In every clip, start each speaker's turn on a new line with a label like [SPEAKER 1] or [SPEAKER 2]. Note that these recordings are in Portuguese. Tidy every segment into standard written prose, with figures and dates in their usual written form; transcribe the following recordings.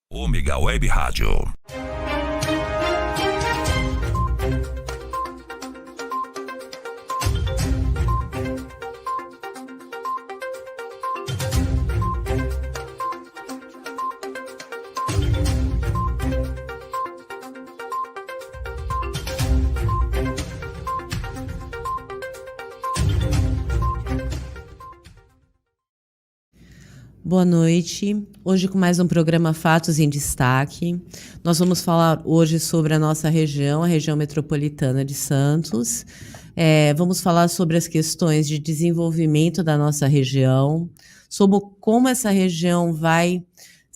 [SPEAKER 1] Ômega Web Rádio.
[SPEAKER 2] Boa noite. Hoje com mais um programa Fatos em Destaque. Nós vamos falar hoje sobre a nossa região, a região metropolitana de Santos. Vamos falar sobre as questões de desenvolvimento da nossa região, sobre como essa região vai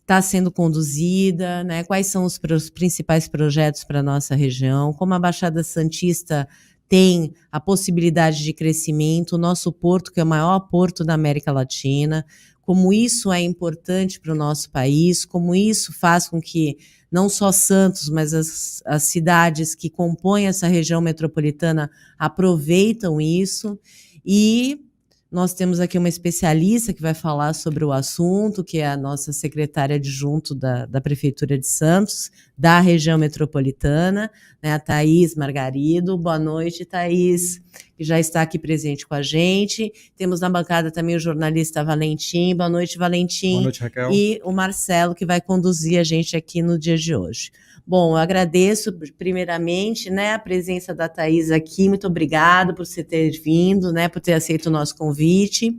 [SPEAKER 2] estar sendo conduzida, né? Quais são os principais projetos para a nossa região, como a Baixada Santista tem a possibilidade de crescimento, o nosso porto, que é o maior porto da América Latina, como isso é importante para o nosso país, como isso faz com que não só Santos, mas as cidades que compõem essa região metropolitana aproveitam isso. E nós temos aqui uma especialista que vai falar sobre o assunto, que é a nossa secretária adjunto da Prefeitura de Santos, da região metropolitana, né, a Thaís Margarido. Boa noite, Thaís, que já está aqui presente com a gente. Temos na bancada também o jornalista Valentim. Boa noite, Valentim.
[SPEAKER 3] Boa noite, Raquel.
[SPEAKER 2] E o Marcelo, que vai conduzir a gente aqui no dia de hoje. Bom, eu agradeço primeiramente, né, a presença da Thaís aqui. Muito obrigada por você ter vindo, né, por ter aceito o nosso convite.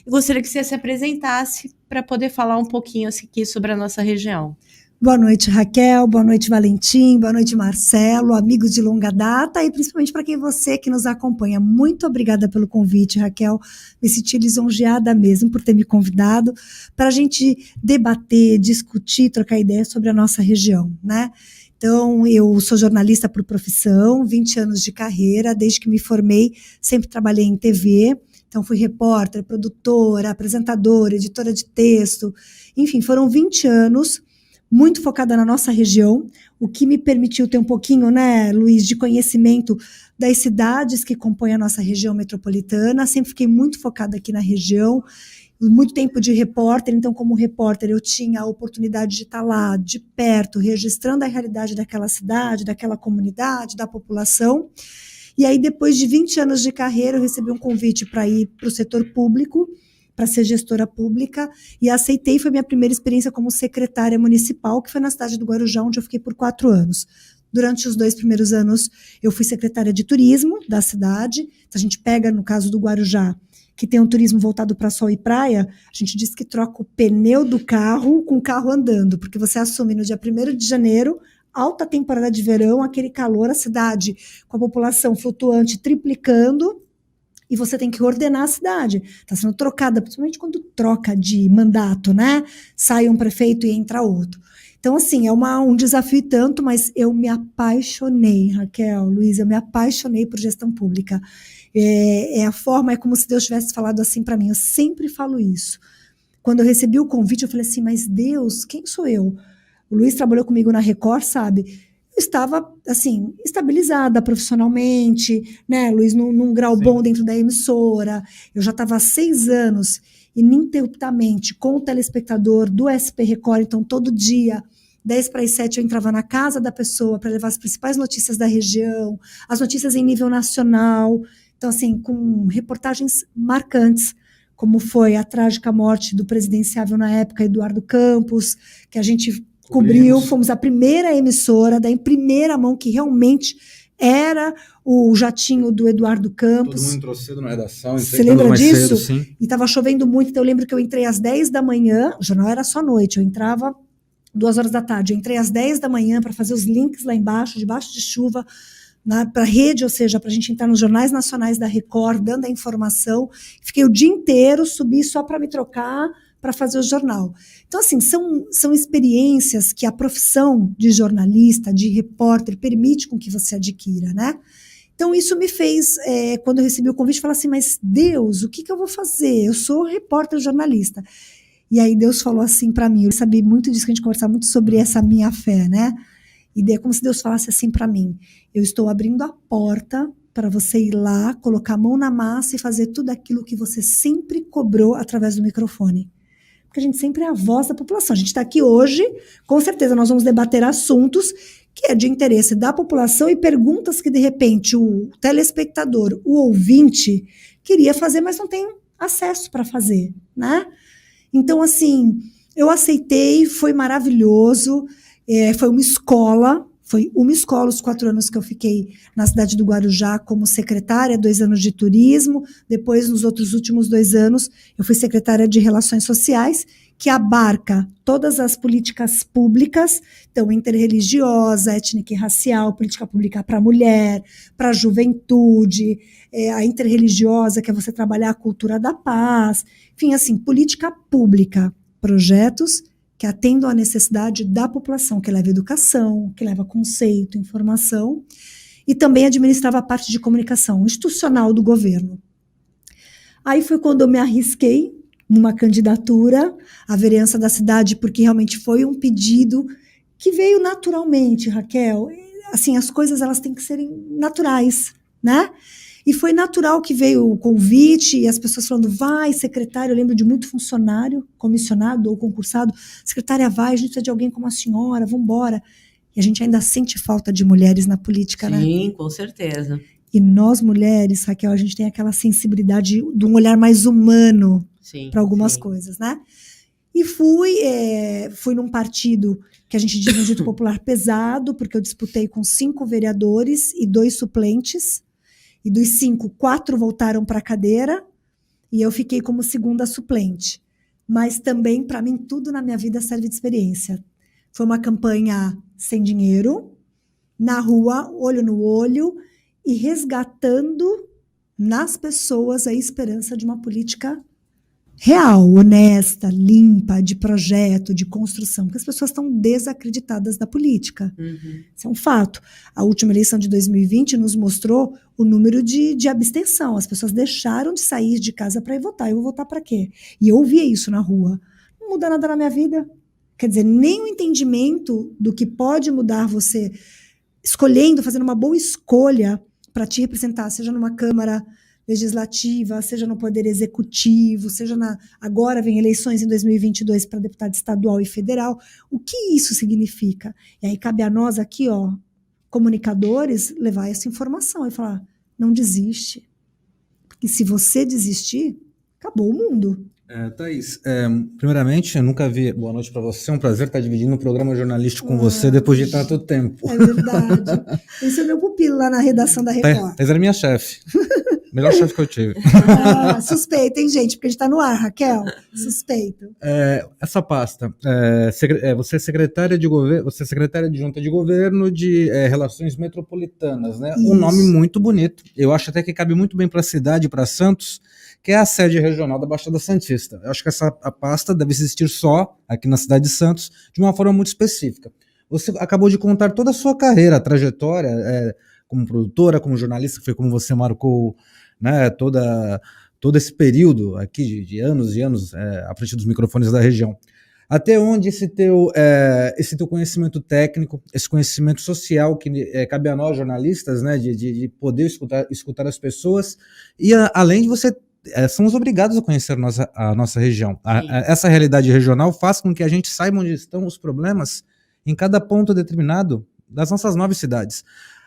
[SPEAKER 2] E gostaria que você se apresentasse para poder falar um pouquinho aqui sobre a nossa região.
[SPEAKER 4] Boa noite, Raquel. Boa noite, Valentim. Boa noite, Marcelo, amigos de longa data e principalmente para quem você que nos acompanha. Muito obrigada pelo convite, Raquel. Me senti lisonjeada mesmo por ter me convidado para a gente debater, discutir, trocar ideias sobre a nossa região, né? Então, eu sou jornalista por profissão, 20 anos de carreira, desde que me formei, sempre trabalhei em TV. Então, fui repórter, produtora, apresentadora, editora de texto. Enfim, foram 20 anos muito focada na nossa região, o que me permitiu ter um pouquinho, né, Luiz, de conhecimento das cidades que compõem a nossa região metropolitana. Sempre fiquei muito focada aqui na região, muito tempo de repórter, então como repórter eu tinha a oportunidade de estar lá, de perto, registrando a realidade daquela cidade, daquela comunidade, da população. E aí, depois de 20 anos de carreira, eu recebi um convite para ir para o setor público, para ser gestora pública, e aceitei. Foi minha primeira experiência como secretária municipal, que foi na cidade do Guarujá, onde eu fiquei por 4 anos. Durante os 2 primeiros anos, eu fui secretária de turismo da cidade. Então, a gente pega, no caso do Guarujá, que tem um turismo voltado para sol e praia, a gente diz que troca o pneu do carro com o carro andando, porque você assume no dia 1º de janeiro, alta temporada de verão, aquele calor, a cidade com a população flutuante triplicando, e você tem que ordenar a cidade. Está sendo trocada, principalmente quando troca de mandato, né? Sai um prefeito e entra outro. Então, assim, é um desafio e tanto, mas eu me apaixonei, Raquel, Luiz, eu me apaixonei por gestão pública. A forma, é como se Deus tivesse falado assim para mim. Eu sempre falo isso. Quando eu recebi o convite, eu falei assim, mas Deus, quem sou eu? O Luiz trabalhou comigo na Record, sabe? Eu estava, assim, estabilizada profissionalmente, né, Luiz, num grau
[SPEAKER 3] Sim.
[SPEAKER 4] bom dentro da emissora. Eu já estava há 6 anos, ininterruptamente, com o telespectador do SP Record. Então, todo dia, 10 para as 7, eu entrava na casa da pessoa para levar as principais notícias da região, as notícias em nível nacional. Então, assim, com reportagens marcantes, como foi a trágica morte do presidenciável na época, Eduardo Campos, que a gente cobriu, fomos a primeira emissora, em primeira mão, que realmente era o jatinho do Eduardo Campos.
[SPEAKER 3] Todo mundo entrou cedo na redação.
[SPEAKER 4] Você lembra
[SPEAKER 3] mais
[SPEAKER 4] disso?
[SPEAKER 3] Cedo, sim.
[SPEAKER 4] E estava chovendo muito, então eu lembro que eu entrei às 10 da manhã, o jornal era só noite, eu entrava 2 horas da tarde, eu entrei às 10 da manhã para fazer os links lá embaixo, debaixo de chuva, para a rede, ou seja, para a gente entrar nos jornais nacionais da Record, dando a informação. Fiquei o dia inteiro, subi só para me trocar, para fazer o jornal. Então, assim, são experiências que a profissão de jornalista, de repórter, permite com que você adquira, né? Então, isso me fez, quando eu recebi o convite, falar assim, mas Deus, o que eu vou fazer? Eu sou repórter jornalista. E aí Deus falou assim para mim, eu sabia muito disso, que a gente conversava muito sobre essa minha fé, né? E daí é como se Deus falasse assim para mim, eu estou abrindo a porta para você ir lá, colocar a mão na massa e fazer tudo aquilo que você sempre cobrou através do microfone. porque a gente sempre é a voz da população. A gente está aqui hoje, com certeza nós vamos debater assuntos que é de interesse da população e perguntas que, de repente, o telespectador, o ouvinte, queria fazer, mas não tem acesso para fazer, né? Então, assim, eu aceitei, foi maravilhoso, foi uma escola os 4 anos que eu fiquei na cidade do Guarujá como secretária, 2 anos de turismo, depois, nos outros últimos 2 anos, eu fui secretária de Relações Sociais, que abarca todas as políticas públicas, então, interreligiosa, étnica e racial, política pública para a mulher, para a juventude, a interreligiosa, que é você trabalhar a cultura da paz, enfim, assim, política pública, projetos que atendam à necessidade da população, que leva educação, que leva conceito, informação, e também administrava a parte de comunicação institucional do governo. Aí foi quando eu me arrisquei numa candidatura à vereança da cidade, porque realmente foi um pedido que veio naturalmente, Raquel. Assim, as coisas elas têm que serem naturais, né? E foi natural que veio o convite e as pessoas falando, vai, secretário, eu lembro de muito funcionário, comissionado ou concursado, secretária, vai, a gente precisa de alguém como a senhora, vamos embora. E a gente ainda sente falta de mulheres na política,
[SPEAKER 2] Sim,
[SPEAKER 4] né?
[SPEAKER 2] Sim, com certeza.
[SPEAKER 4] E nós, mulheres, Raquel, a gente tem aquela sensibilidade de um olhar mais humano para algumas coisas, né? E fui num partido que a gente diz um dito popular pesado, porque eu disputei com 5 vereadores e 2 suplentes, e dos 5, 4 voltaram para a cadeira, e eu fiquei como segunda suplente. Mas também, para mim, tudo na minha vida serve de experiência. Foi uma campanha sem dinheiro, na rua, olho no olho, e resgatando nas pessoas a esperança de uma política real, honesta, limpa, de projeto, de construção, porque as pessoas estão desacreditadas da política. Uhum. Isso é um fato. A última eleição de 2020 nos mostrou o número de abstenção. As pessoas deixaram de sair de casa para ir votar. Eu vou votar para quê? E eu ouvia isso na rua. Não muda nada na minha vida. Quer dizer, nem o entendimento do que pode mudar você escolhendo, fazendo uma boa escolha para te representar, seja numa Câmara Legislativa, seja no Poder Executivo, seja agora vem eleições em 2022 para deputado estadual e federal. O que isso significa? E aí cabe a nós aqui, comunicadores, levar essa informação e falar, não desiste. Porque se você desistir, acabou o mundo.
[SPEAKER 1] Thaís, primeiramente, eu nunca vi. Boa noite para você, é um prazer estar dividindo um programa jornalístico com você depois de tanto tempo.
[SPEAKER 4] É verdade. Esse é meu pupilo lá na redação da Record.
[SPEAKER 1] Thaís era minha chefe. Melhor chefe que eu tive.
[SPEAKER 4] Suspeito, hein, gente? Porque a gente está no ar, Raquel. Suspeito.
[SPEAKER 1] Essa pasta, você é secretária de governo, você é secretária adjunta de governo de Relações Metropolitanas, né? Isso. Um nome muito bonito. Eu acho até que cabe muito bem para a cidade, para Santos, que é a sede regional da Baixada Santista. Eu acho que a pasta deve existir só aqui na cidade de Santos, de uma forma muito específica. Você acabou de contar toda a sua carreira, a trajetória, como produtora, como jornalista, foi como você marcou, né, todo esse período aqui de anos e anos à frente dos microfones da região. Até onde esse teu conhecimento técnico, esse conhecimento social que cabe a nós jornalistas, né, de poder escutar as pessoas, e além de você somos obrigados a conhecer a nossa região. Essa realidade regional faz com que a gente saiba onde estão os problemas em cada ponto determinado das nossas 9 cidades.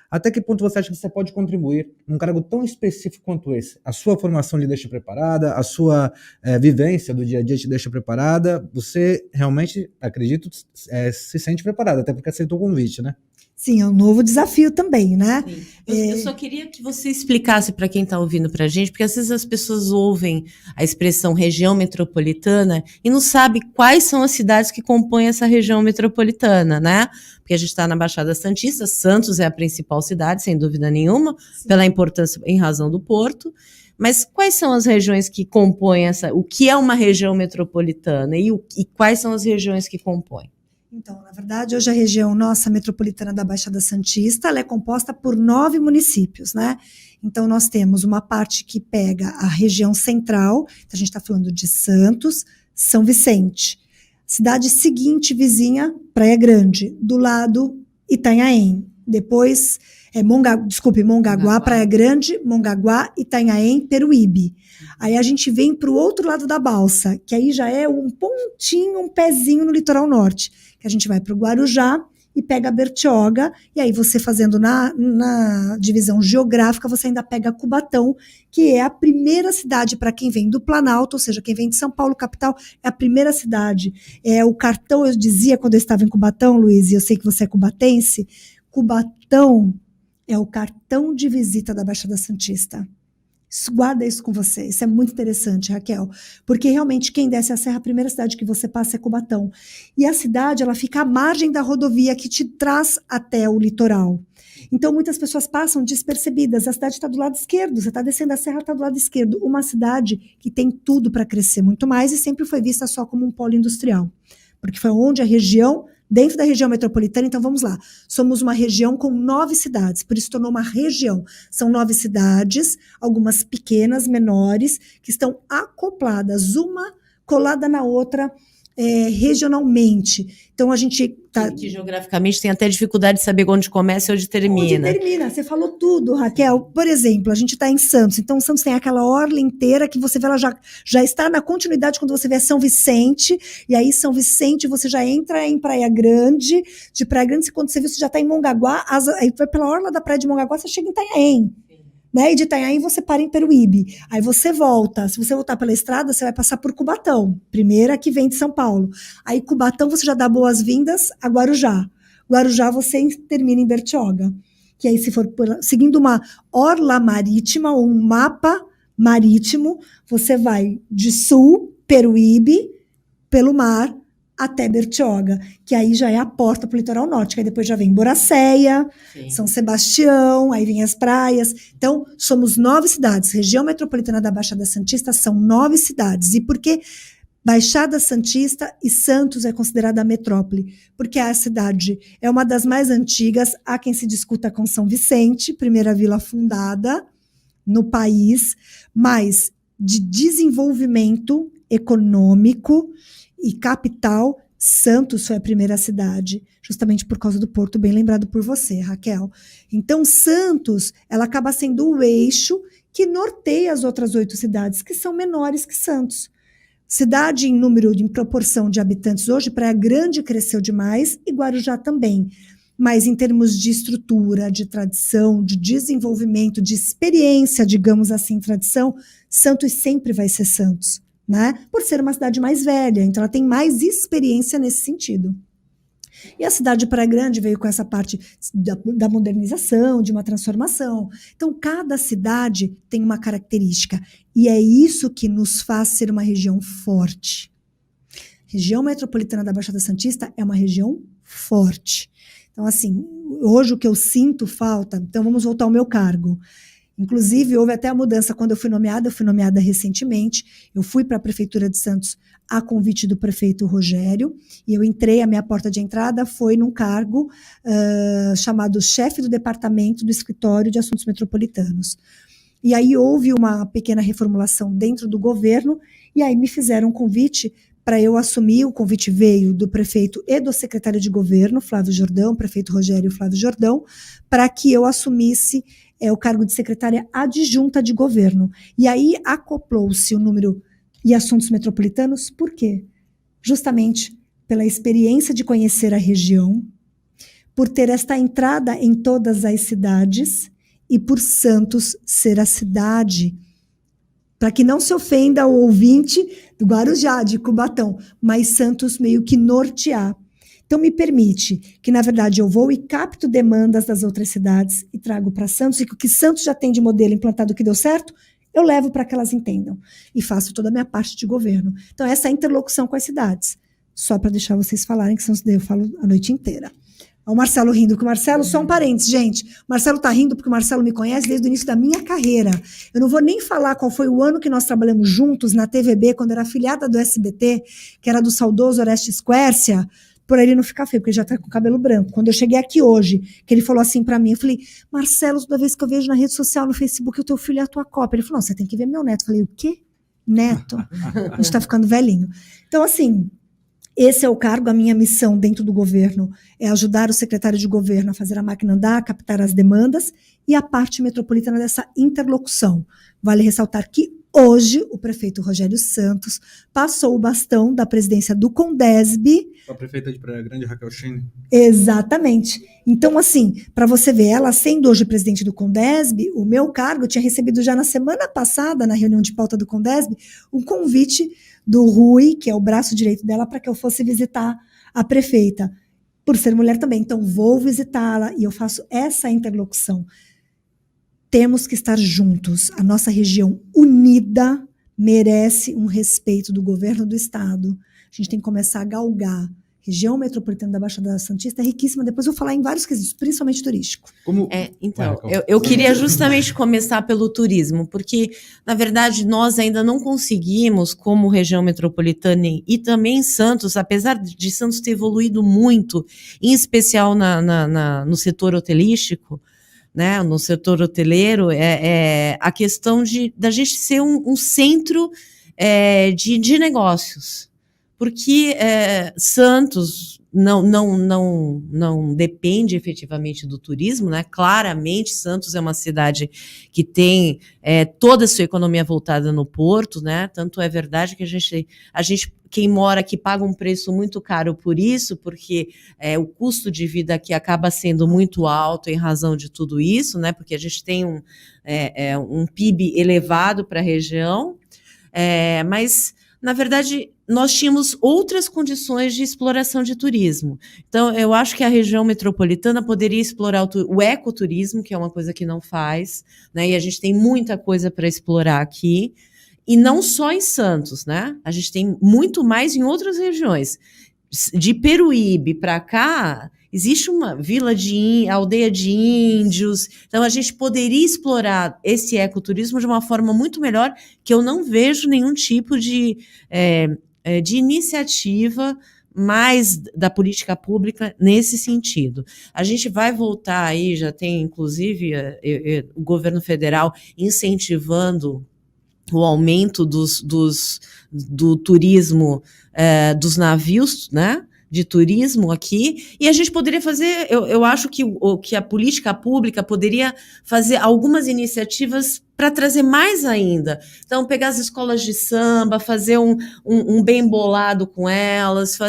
[SPEAKER 1] Até que ponto você acha que você pode contribuir num cargo tão específico quanto esse? A sua formação lhe deixa preparada, a sua vivência do dia a dia te deixa preparada, você realmente, acredito, se sente preparada, até porque aceitou o convite, né?
[SPEAKER 4] Sim, é um novo desafio também, né?
[SPEAKER 2] Eu só queria que você explicasse para quem está ouvindo para a gente, porque às vezes as pessoas ouvem a expressão região metropolitana e não sabem quais são as cidades que compõem essa região metropolitana, né? Porque a gente está na Baixada Santista, Santos é a principal cidade, sem dúvida nenhuma, sim, pela importância, em razão do porto. Mas quais são as regiões que compõem o que é uma região metropolitana e quais são as regiões que compõem?
[SPEAKER 4] Então, na verdade, hoje a região nossa metropolitana da Baixada Santista, ela é composta por 9 municípios, né? Então, nós temos uma parte que pega a região central, então a gente está falando de Santos, São Vicente. Cidade seguinte, vizinha, Praia Grande. Do lado, Itanhaém. Depois, Mongaguá, Praia Grande, Mongaguá, Itanhaém, Peruíbe. Aí a gente vem para o outro lado da balsa, que aí já é um pontinho, um pezinho no litoral norte, que a gente vai para o Guarujá e pega Bertioga, e aí você fazendo na divisão geográfica, você ainda pega Cubatão, que é a primeira cidade para quem vem do Planalto, ou seja, quem vem de São Paulo, capital, é a primeira cidade. É o cartão, eu dizia quando eu estava em Cubatão, Luiz, e eu sei que você é cubatense, Cubatão é o cartão de visita da Baixada Santista. Guarda isso com você, isso é muito interessante, Raquel, porque realmente quem desce a serra, a primeira cidade que você passa é Cubatão. E a cidade, ela fica à margem da rodovia que te traz até o litoral. Então muitas pessoas passam despercebidas, a cidade está do lado esquerdo, você está descendo a serra, está do lado esquerdo. Uma cidade que tem tudo para crescer muito mais e sempre foi vista só como um polo industrial, porque foi onde a região, dentro da região metropolitana, então vamos lá, somos uma região com 9 cidades, por isso tornou uma região. São 9 cidades, algumas pequenas, menores, que estão acopladas, uma colada na outra, regionalmente. Então a gente tá...
[SPEAKER 2] Que geograficamente tem até dificuldade de saber onde começa e onde termina.
[SPEAKER 4] Onde termina, você falou tudo, Raquel. Por exemplo, a gente está em Santos, então Santos tem aquela orla inteira que você vê, ela já está na continuidade quando você vê São Vicente, e aí São Vicente você já entra em Praia Grande, de Praia Grande, quando você vê, você já está em Mongaguá, aí vai pela orla da praia de Mongaguá, você chega em Itanhaém. Né? E de Itanhaém você para em Peruíbe. Aí você volta. Se você voltar pela estrada, você vai passar por Cubatão, primeira que vem de São Paulo. Aí Cubatão você já dá boas-vindas a Guarujá. Guarujá você termina em Bertioga. Que aí se for seguindo uma orla marítima ou um mapa marítimo, você vai de sul, Peruíbe, pelo mar, até Bertioga, que aí já é a porta para o litoral norte, que aí depois já vem Boracéia, São Sebastião, aí vem as praias. Então, somos 9 cidades. Região metropolitana da Baixada Santista são 9 cidades. E por que Baixada Santista e Santos é considerada a metrópole? Porque a cidade é uma das mais antigas, há quem se discuta com São Vicente, primeira vila fundada no país, mas de desenvolvimento econômico e capital, Santos foi a primeira cidade, justamente por causa do porto, bem lembrado por você, Raquel. Então, Santos, ela acaba sendo o eixo que norteia as outras 8 cidades, que são menores que Santos. Cidade em número, em proporção de habitantes hoje, Praia Grande cresceu demais e Guarujá também. Mas em termos de estrutura, de tradição, de desenvolvimento, de experiência, digamos assim, tradição, Santos sempre vai ser Santos. Né? Por ser uma cidade mais velha, então ela tem mais experiência nesse sentido. E a cidade de Praia Grande veio com essa parte da modernização, de uma transformação. Então, cada cidade tem uma característica, e é isso que nos faz ser uma região forte. Região metropolitana da Baixada Santista é uma região forte. Então, assim, hoje o que eu sinto falta, então vamos voltar ao meu cargo. Inclusive, houve até a mudança quando eu fui nomeada recentemente, eu fui para a Prefeitura de Santos a convite do prefeito Rogério, e eu entrei, a minha porta de entrada foi num cargo chamado chefe do departamento do escritório de assuntos metropolitanos. E aí houve uma pequena reformulação dentro do governo, e aí me fizeram um convite para eu assumir. O convite veio do prefeito e do secretário de governo, Flávio Jordão, prefeito Rogério e Flávio Jordão, para que eu assumisse o cargo de secretária adjunta de governo. E aí acoplou-se o número e assuntos metropolitanos, por quê? Justamente pela experiência de conhecer a região, por ter esta entrada em todas as cidades e por Santos ser a cidade, para que não se ofenda o ouvinte do Guarujá, de Cubatão, mas Santos meio que nortear. Então, me permite que, na verdade, eu vou e capto demandas das outras cidades e trago para Santos, e que o que Santos já tem de modelo implantado que deu certo, eu levo para que elas entendam. E faço toda a minha parte de governo. Então, essa é a interlocução com as cidades. Só para deixar vocês falarem, que senão eu falo a noite inteira. O Marcelo rindo, porque o Marcelo, só um parênteses, gente. O Marcelo está rindo porque o Marcelo me conhece desde o início da minha carreira. Eu não vou nem falar qual foi o ano que nós trabalhamos juntos na TVB, quando era afiliada do SBT, que era do saudoso Orestes Quércia, por ele não ficar feio, porque ele já tá com o cabelo branco. Quando eu cheguei aqui hoje, que ele falou assim pra mim, eu falei, Marcelo, toda vez que eu vejo na rede social, no Facebook, o teu filho é a tua cópia. Ele falou, não, você tem que ver meu neto. Eu falei, o quê? Neto? A gente tá ficando velhinho. Então, assim, Esse é o cargo, a minha missão dentro do governo é ajudar o secretário de governo a fazer a máquina andar, a captar as demandas e a parte metropolitana dessa interlocução. Vale ressaltar que hoje o prefeito Rogério Santos passou o bastão da presidência do Condesb.
[SPEAKER 1] A prefeita de Praia Grande, Raquel Chine.
[SPEAKER 4] Exatamente. Então, assim, para você ver, ela sendo hoje presidente do Condesb, o meu cargo, eu tinha recebido já na semana passada, na reunião de pauta do Condesb, um convite do Rui, que é o braço direito dela, para que eu fosse visitar a prefeita, por ser mulher também. Então, vou visitá-la e eu faço essa interlocução. Temos que estar juntos. A nossa região unida merece um respeito do governo do estado. A gente tem que começar a galgar. Região metropolitana da Baixada Santista é riquíssima. Depois eu vou falar em vários quesitos, principalmente turístico.
[SPEAKER 2] Então, eu queria justamente começar pelo turismo, porque, na verdade, nós ainda não conseguimos, como região metropolitana e também Santos, apesar de Santos ter evoluído muito, em especial no setor hotelístico, né, no setor hoteleiro, a questão da gente ser um centro de negócios. Porque Santos não depende efetivamente do turismo, né? Claramente, Santos é uma cidade que tem toda a sua economia voltada no porto, né? Tanto é verdade que a gente quem mora aqui paga um preço muito caro por isso, porque o custo de vida aqui acaba sendo muito alto em razão de tudo isso, né? Porque a gente tem um PIB elevado para a região, mas na verdade, nós tínhamos outras condições de exploração de turismo. Então, eu acho que a região metropolitana poderia explorar o ecoturismo, que é uma coisa que não faz, né? E a gente tem muita coisa para explorar aqui, e não só em Santos, né? A gente tem muito mais em outras regiões. De Peruíbe para cá, existe uma aldeia de índios, então a gente poderia explorar esse ecoturismo de uma forma muito melhor, que eu não vejo nenhum tipo de iniciativa mais da política pública nesse sentido. A gente vai voltar aí, já tem inclusive o governo federal incentivando o aumento do turismo, dos navios, né, de turismo aqui, e a gente poderia fazer, eu acho que a política pública poderia fazer algumas iniciativas para trazer mais ainda. Então, pegar as escolas de samba, fazer um bem bolado com elas,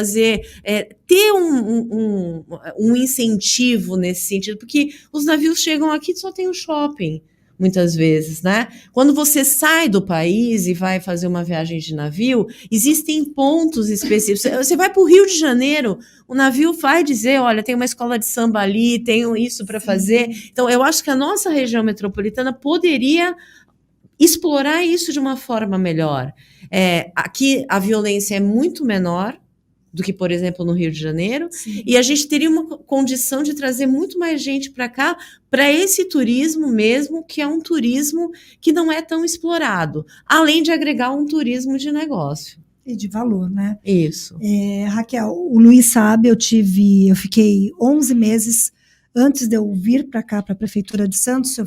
[SPEAKER 2] ter um incentivo nesse sentido, porque os navios chegam aqui e só tem o shopping, muitas vezes, né? Quando você sai do país e vai fazer uma viagem de navio, existem pontos específicos. Você vai para o Rio de Janeiro, o navio vai dizer, olha, tem uma escola de samba ali, tenho isso para fazer. Então, eu acho que a nossa região metropolitana poderia explorar isso de uma forma melhor. Aqui a violência é muito menor do que, por exemplo, no Rio de Janeiro, sim, e a gente teria uma condição de trazer muito mais gente para cá, para esse turismo mesmo, que é um turismo que não é tão explorado, além de agregar um turismo de negócio.
[SPEAKER 4] E de valor, né?
[SPEAKER 2] Isso.
[SPEAKER 4] Raquel, o Luiz sabe, eu fiquei 11 meses, antes de eu vir para cá, para a Prefeitura de Santos, eu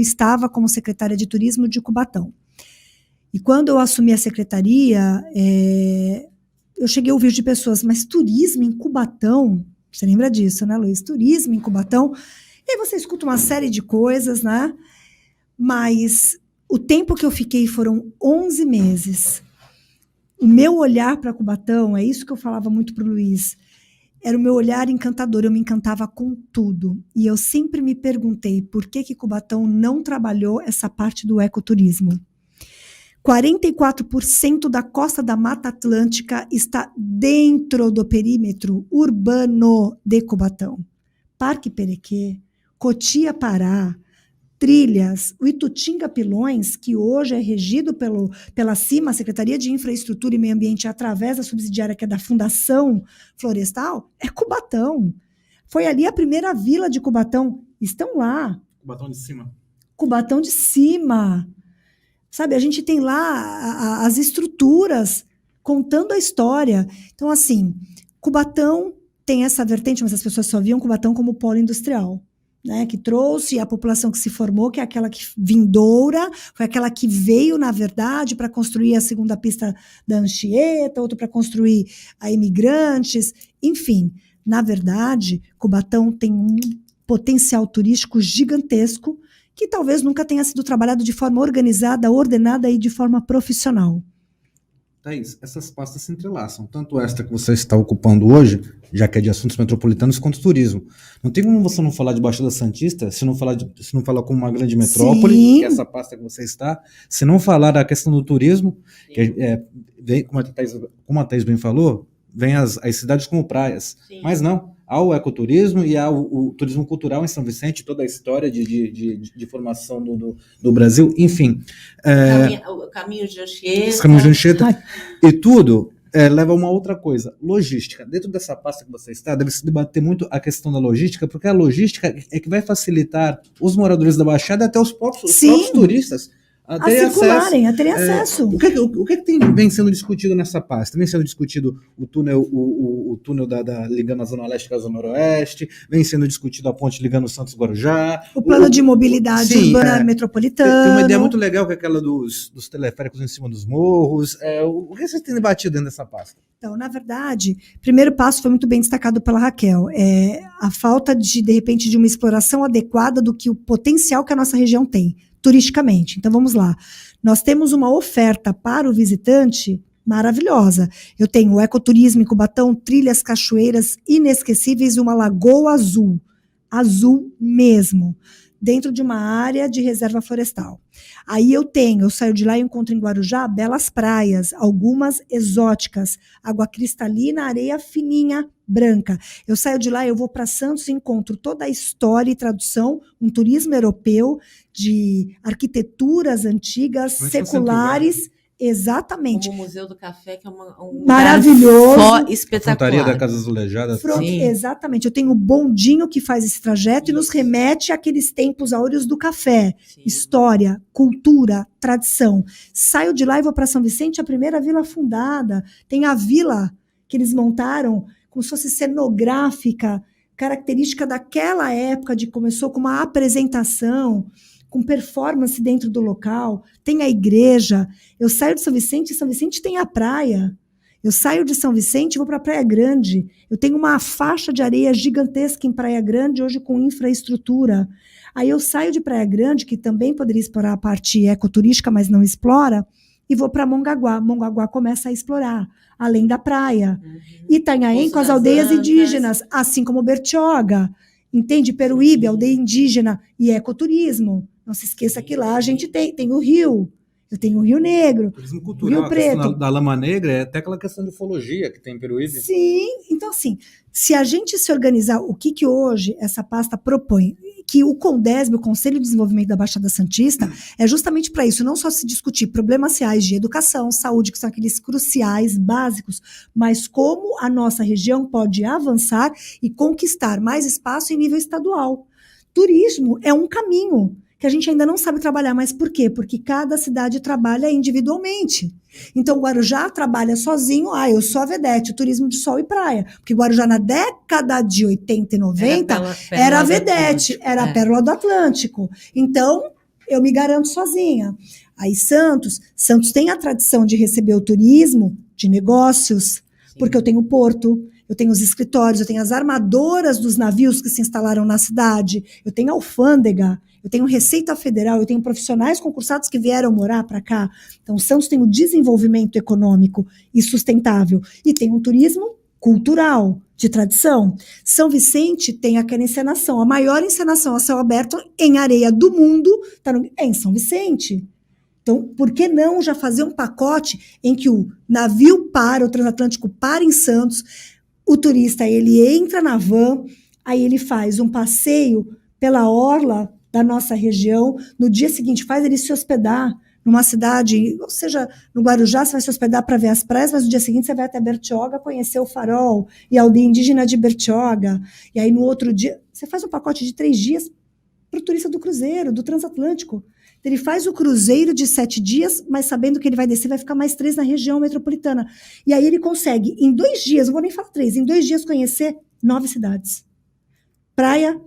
[SPEAKER 4] estava como secretária de turismo de Cubatão. E quando eu assumi a secretaria, eu cheguei a ouvir de pessoas, mas turismo em Cubatão, você lembra disso, né, Luiz? Turismo em Cubatão, e aí você escuta uma série de coisas, né? Mas o tempo que eu fiquei foram 11 meses. O meu olhar para Cubatão, é isso que eu falava muito para o Luiz, era o meu olhar encantador, eu me encantava com tudo. E eu sempre me perguntei por que Cubatão não trabalhou essa parte do ecoturismo. 44% da costa da Mata Atlântica está dentro do perímetro urbano de Cubatão. Parque Perequê, Cotia Pará, Trilhas, o Itutinga Pilões, que hoje é regido pela CIMA, Secretaria de Infraestrutura e Meio Ambiente, através da subsidiária que é da Fundação Florestal, é Cubatão. Foi ali a primeira vila de Cubatão. Estão lá.
[SPEAKER 1] Cubatão de Cima.
[SPEAKER 4] Cubatão de Cima. Sabe, a gente tem lá as estruturas contando a história. Então, assim, Cubatão tem essa vertente, mas as pessoas só viam Cubatão como polo industrial. né, que trouxe, a população que se formou, que é aquela que vindoura, foi aquela que veio, na verdade, para construir a segunda pista da Anchieta, outra para construir a Imigrantes, enfim. Na verdade, Cubatão tem um potencial turístico gigantesco que talvez nunca tenha sido trabalhado de forma organizada, ordenada e de forma profissional.
[SPEAKER 1] Thaís, essas pastas se entrelaçam, tanto esta que você está ocupando hoje, já que é de assuntos metropolitanos, quanto turismo. Não tem como você não falar de Baixada Santista, se não falar como uma grande metrópole,
[SPEAKER 4] Sim.
[SPEAKER 1] que é essa pasta que você está, se não falar da questão do turismo, que vem, como a Thaís bem falou, vem as cidades como praias. Sim. Mas não, há o ecoturismo e há o turismo cultural em São Vicente, toda a história de formação do Brasil, enfim.
[SPEAKER 2] O caminho de Anchieta.
[SPEAKER 1] Caminho de Anchieta. E tudo leva a uma outra coisa, logística. Dentro dessa pasta que você está, deve se debater muito a questão da logística, porque a logística é que vai facilitar os moradores da Baixada até os próprios turistas a
[SPEAKER 4] circularem, a terem acesso.
[SPEAKER 1] O que vem sendo discutido nessa pasta? Vem sendo discutido o túnel ligando a Zona Leste com a Zona Noroeste, vem sendo discutido a ponte ligando Santos Guarujá.
[SPEAKER 4] O plano de mobilidade urbana metropolitana.
[SPEAKER 1] Tem uma ideia muito legal, que é aquela dos teleféricos em cima dos morros. O que vocês têm debatido dentro dessa pasta?
[SPEAKER 4] Então, na verdade, o primeiro passo foi muito bem destacado pela Raquel. A falta de repente, de uma exploração adequada do que o potencial que a nossa região tem, turisticamente. Então, vamos lá. Nós temos uma oferta para o visitante maravilhosa. Eu tenho o ecoturismo em Cubatão, trilhas, cachoeiras inesquecíveis, uma lagoa azul. Azul mesmo. Dentro de uma área de reserva florestal. Aí eu saio de lá e encontro em Guarujá belas praias, algumas exóticas, água cristalina, areia fininha, branca. Eu saio de lá, eu vou para Santos e encontro toda a história e tradução, um turismo europeu de arquiteturas antigas, seculares. Exatamente.
[SPEAKER 2] Como o Museu do Café, que é um
[SPEAKER 4] maravilhoso,
[SPEAKER 2] espetacular.
[SPEAKER 1] A Frontaria da Casa Azulejada.
[SPEAKER 4] Exatamente. Eu tenho o bondinho que faz esse trajeto e nos remete àqueles tempos áureos do café. Sim. História, cultura, tradição. Saio de lá e vou para São Vicente, a primeira vila fundada. Tem a vila que eles montaram como se fosse cenográfica, característica daquela época, começou com uma apresentação, com performance dentro do local, tem a igreja. Eu saio de São Vicente tem a praia. Eu saio de São Vicente e vou para a Praia Grande. Eu tenho uma faixa de areia gigantesca em Praia Grande, hoje com infraestrutura. Aí eu saio de Praia Grande, que também poderia explorar a parte ecoturística, mas não explora, e vou para Mongaguá. Mongaguá começa a explorar, além da praia. Itanhaém com as aldeias indígenas, assim como Bertioga. Entende? Peruíbe, aldeia indígena e ecoturismo. Não se esqueça que lá a gente tem o rio. Eu tenho o Rio Negro,
[SPEAKER 1] turismo cultural,
[SPEAKER 4] Rio Preto.
[SPEAKER 1] Da Lama Negra é até aquela questão de ufologia que tem em Peruíbe.
[SPEAKER 4] Sim, então assim, se a gente se organizar, o que hoje essa pasta propõe? Que o CONDESB, o Conselho de Desenvolvimento da Baixada Santista, é justamente para isso, não só se discutir problemas reais de educação, saúde, que são aqueles cruciais, básicos, mas como a nossa região pode avançar e conquistar mais espaço em nível estadual. Turismo é um caminho que a gente ainda não sabe trabalhar, mas por quê? Porque cada cidade trabalha individualmente. Então, Guarujá trabalha sozinho, eu sou a vedete, turismo de sol e praia. Porque Guarujá, na década de 80 e 90, era a vedete, era a pérola do Atlântico. Então, eu me garanto sozinha. Aí, Santos tem a tradição de receber o turismo de negócios, porque eu tenho o porto, eu tenho os escritórios, eu tenho as armadoras dos navios que se instalaram na cidade, eu tenho a alfândega, eu tenho Receita Federal, eu tenho profissionais concursados que vieram morar para cá. Então, Santos tem o desenvolvimento econômico e sustentável. E tem um turismo cultural, de tradição. São Vicente tem aquela encenação, a maior encenação a céu aberto em areia do mundo é em São Vicente. Então, por que não já fazer um pacote em que o navio para, o transatlântico para em Santos, o turista ele entra na van, aí ele faz um passeio pela orla da nossa região, no dia seguinte faz ele se hospedar numa cidade, ou seja, no Guarujá você vai se hospedar para ver as praias, mas no dia seguinte você vai até Bertioga conhecer o farol e a aldeia indígena de Bertioga, e aí no outro dia você faz um pacote de 3 dias para o turista do cruzeiro, do transatlântico. Ele faz o cruzeiro de 7 dias, mas sabendo que ele vai descer, vai ficar mais 3 na região metropolitana. E aí ele consegue, em 2 dias, não vou nem falar 3, em 2 dias conhecer 9 cidades. Praia,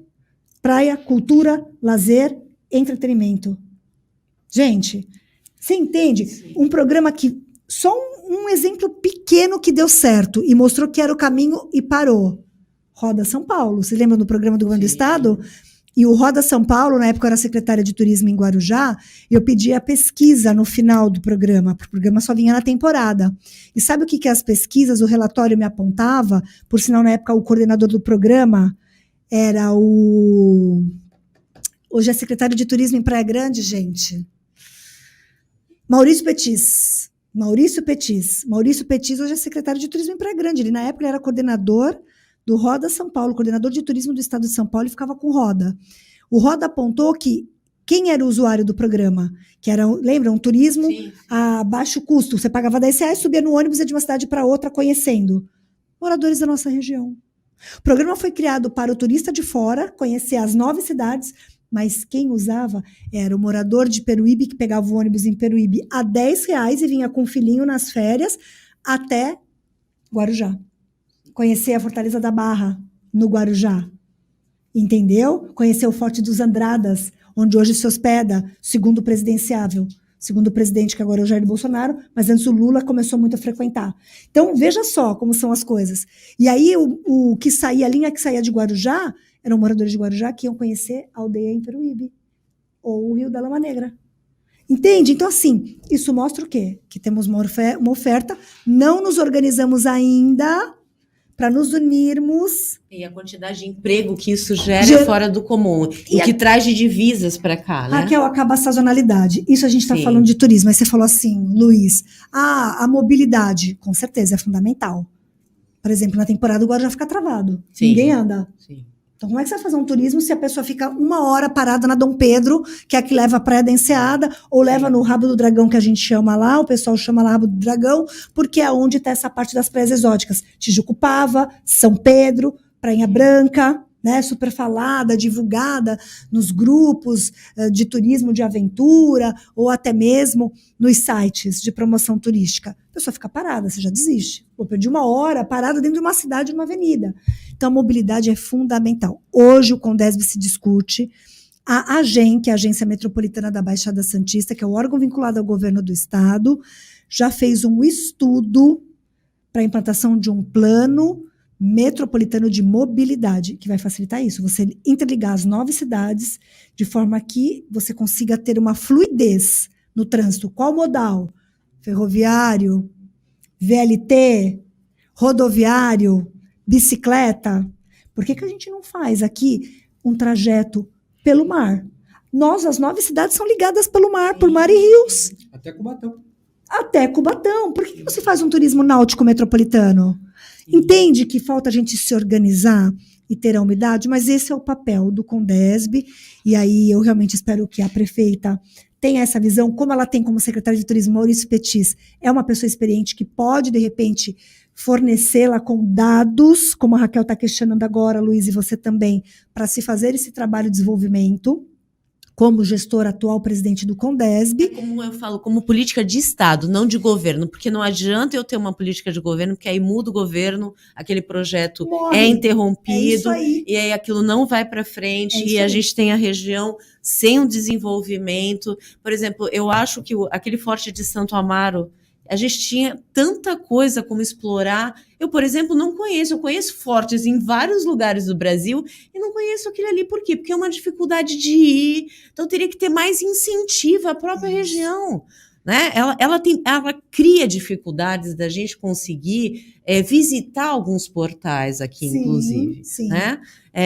[SPEAKER 4] praia, cultura, lazer, entretenimento. Gente, você entende?
[SPEAKER 2] Sim.
[SPEAKER 4] Um programa que só um exemplo pequeno que deu certo e mostrou que era o caminho e parou. Roda São Paulo. Você lembra do programa do Governo do Estado? E o Roda São Paulo, na época eu era secretária de turismo em Guarujá, eu pedi a pesquisa no final do programa, porque o programa só vinha na temporada. E sabe o que as pesquisas, o relatório me apontava? Por sinal, na época, o coordenador do programa era hoje é secretário de turismo em Praia Grande, gente. Maurício Petis, hoje é secretário de turismo em Praia Grande. Ele, na época, ele era coordenador do Roda São Paulo, coordenador de turismo do estado de São Paulo, e ficava com o Roda. O Roda apontou que quem era o usuário do programa? Que era, lembra, um turismo a baixo custo. Você pagava R$10, subia no ônibus e ia de uma cidade para outra conhecendo. Moradores da nossa região. O programa foi criado para o turista de fora conhecer as 9 cidades, mas quem usava era o morador de Peruíbe, que pegava o ônibus em Peruíbe a R$10 e vinha com um filhinho nas férias até Guarujá. Conhecer a Fortaleza da Barra, no Guarujá. Entendeu? Conhecer o Forte dos Andradas, onde hoje se hospeda, segundo presidenciável. Segundo o presidente, que agora é o Jair Bolsonaro, mas antes o Lula começou muito a frequentar. Então, veja só como são as coisas. E aí, o que saía, a linha que saía de Guarujá, eram moradores de Guarujá que iam conhecer a aldeia em Peruíbe, ou o Rio da Lama Negra. Entende? Então, assim, isso mostra o quê? Que temos uma oferta, não nos organizamos ainda para nos unirmos.
[SPEAKER 2] E a quantidade de emprego que isso gera é fora do comum. E que traz de divisas para cá, né?
[SPEAKER 4] Raquel, acaba a sazonalidade. Isso a gente está falando de turismo. Aí você falou assim, Luiz, a mobilidade, com certeza, é fundamental. Por exemplo, na temporada o Guarujá fica travado. Sim. Ninguém anda. Sim. Então, como é que você vai fazer um turismo se a pessoa fica 1 hora parada na Dom Pedro, que é a que leva a Praia da Enseada, ou leva no Rabo do Dragão, que a gente chama lá, o pessoal chama lá Rabo do Dragão, porque é onde está essa parte das praias exóticas. Tijucupava, São Pedro, Prainha Branca, né, super falada, divulgada nos grupos de turismo de aventura, ou até mesmo nos sites de promoção turística. A pessoa fica parada, você já desiste. Vou perder 1 hora parada dentro de uma cidade, numa avenida. Então, a mobilidade é fundamental. Hoje, o Condesb se discute. A AGEM, que é a Agência Metropolitana da Baixada Santista, que é o órgão vinculado ao governo do estado, já fez um estudo para a implantação de um plano metropolitano de mobilidade, que vai facilitar isso, você interligar as 9 cidades de forma que você consiga ter uma fluidez no trânsito. Qual modal? Ferroviário, VLT, rodoviário, bicicleta. Por que a gente não faz aqui um trajeto pelo mar? As 9 cidades são ligadas pelo mar, por mar e rios. Até Cubatão. Por que você faz um turismo náutico metropolitano? Entende que falta a gente se organizar e ter a umidade, mas esse é o papel do Condesb, e aí eu realmente espero que a prefeita tenha essa visão, como ela tem como secretária de turismo, Maurício Petis, é uma pessoa experiente que pode, de repente, fornecê-la com dados, como a Raquel está questionando agora, Luiz, e você também, para se fazer esse trabalho de desenvolvimento, como gestor atual presidente do Condesb.
[SPEAKER 2] Como eu falo, como política de Estado, não de governo, porque não adianta eu ter uma política de governo, porque aí muda o governo, aquele projeto é interrompido, e aí aquilo não vai para frente, e a gente tem a região sem um desenvolvimento. Por exemplo, eu acho que aquele Forte de Santo Amaro, a gente tinha tanta coisa como explorar. Eu, por exemplo, não conheço. Eu conheço fortes em vários lugares do Brasil e não conheço aquele ali. Por quê? Porque é uma dificuldade de ir. Então, teria que ter mais incentivo à própria região. Né? Ela cria dificuldades da gente conseguir visitar alguns portais aqui, inclusive.
[SPEAKER 4] Sim.
[SPEAKER 2] Né?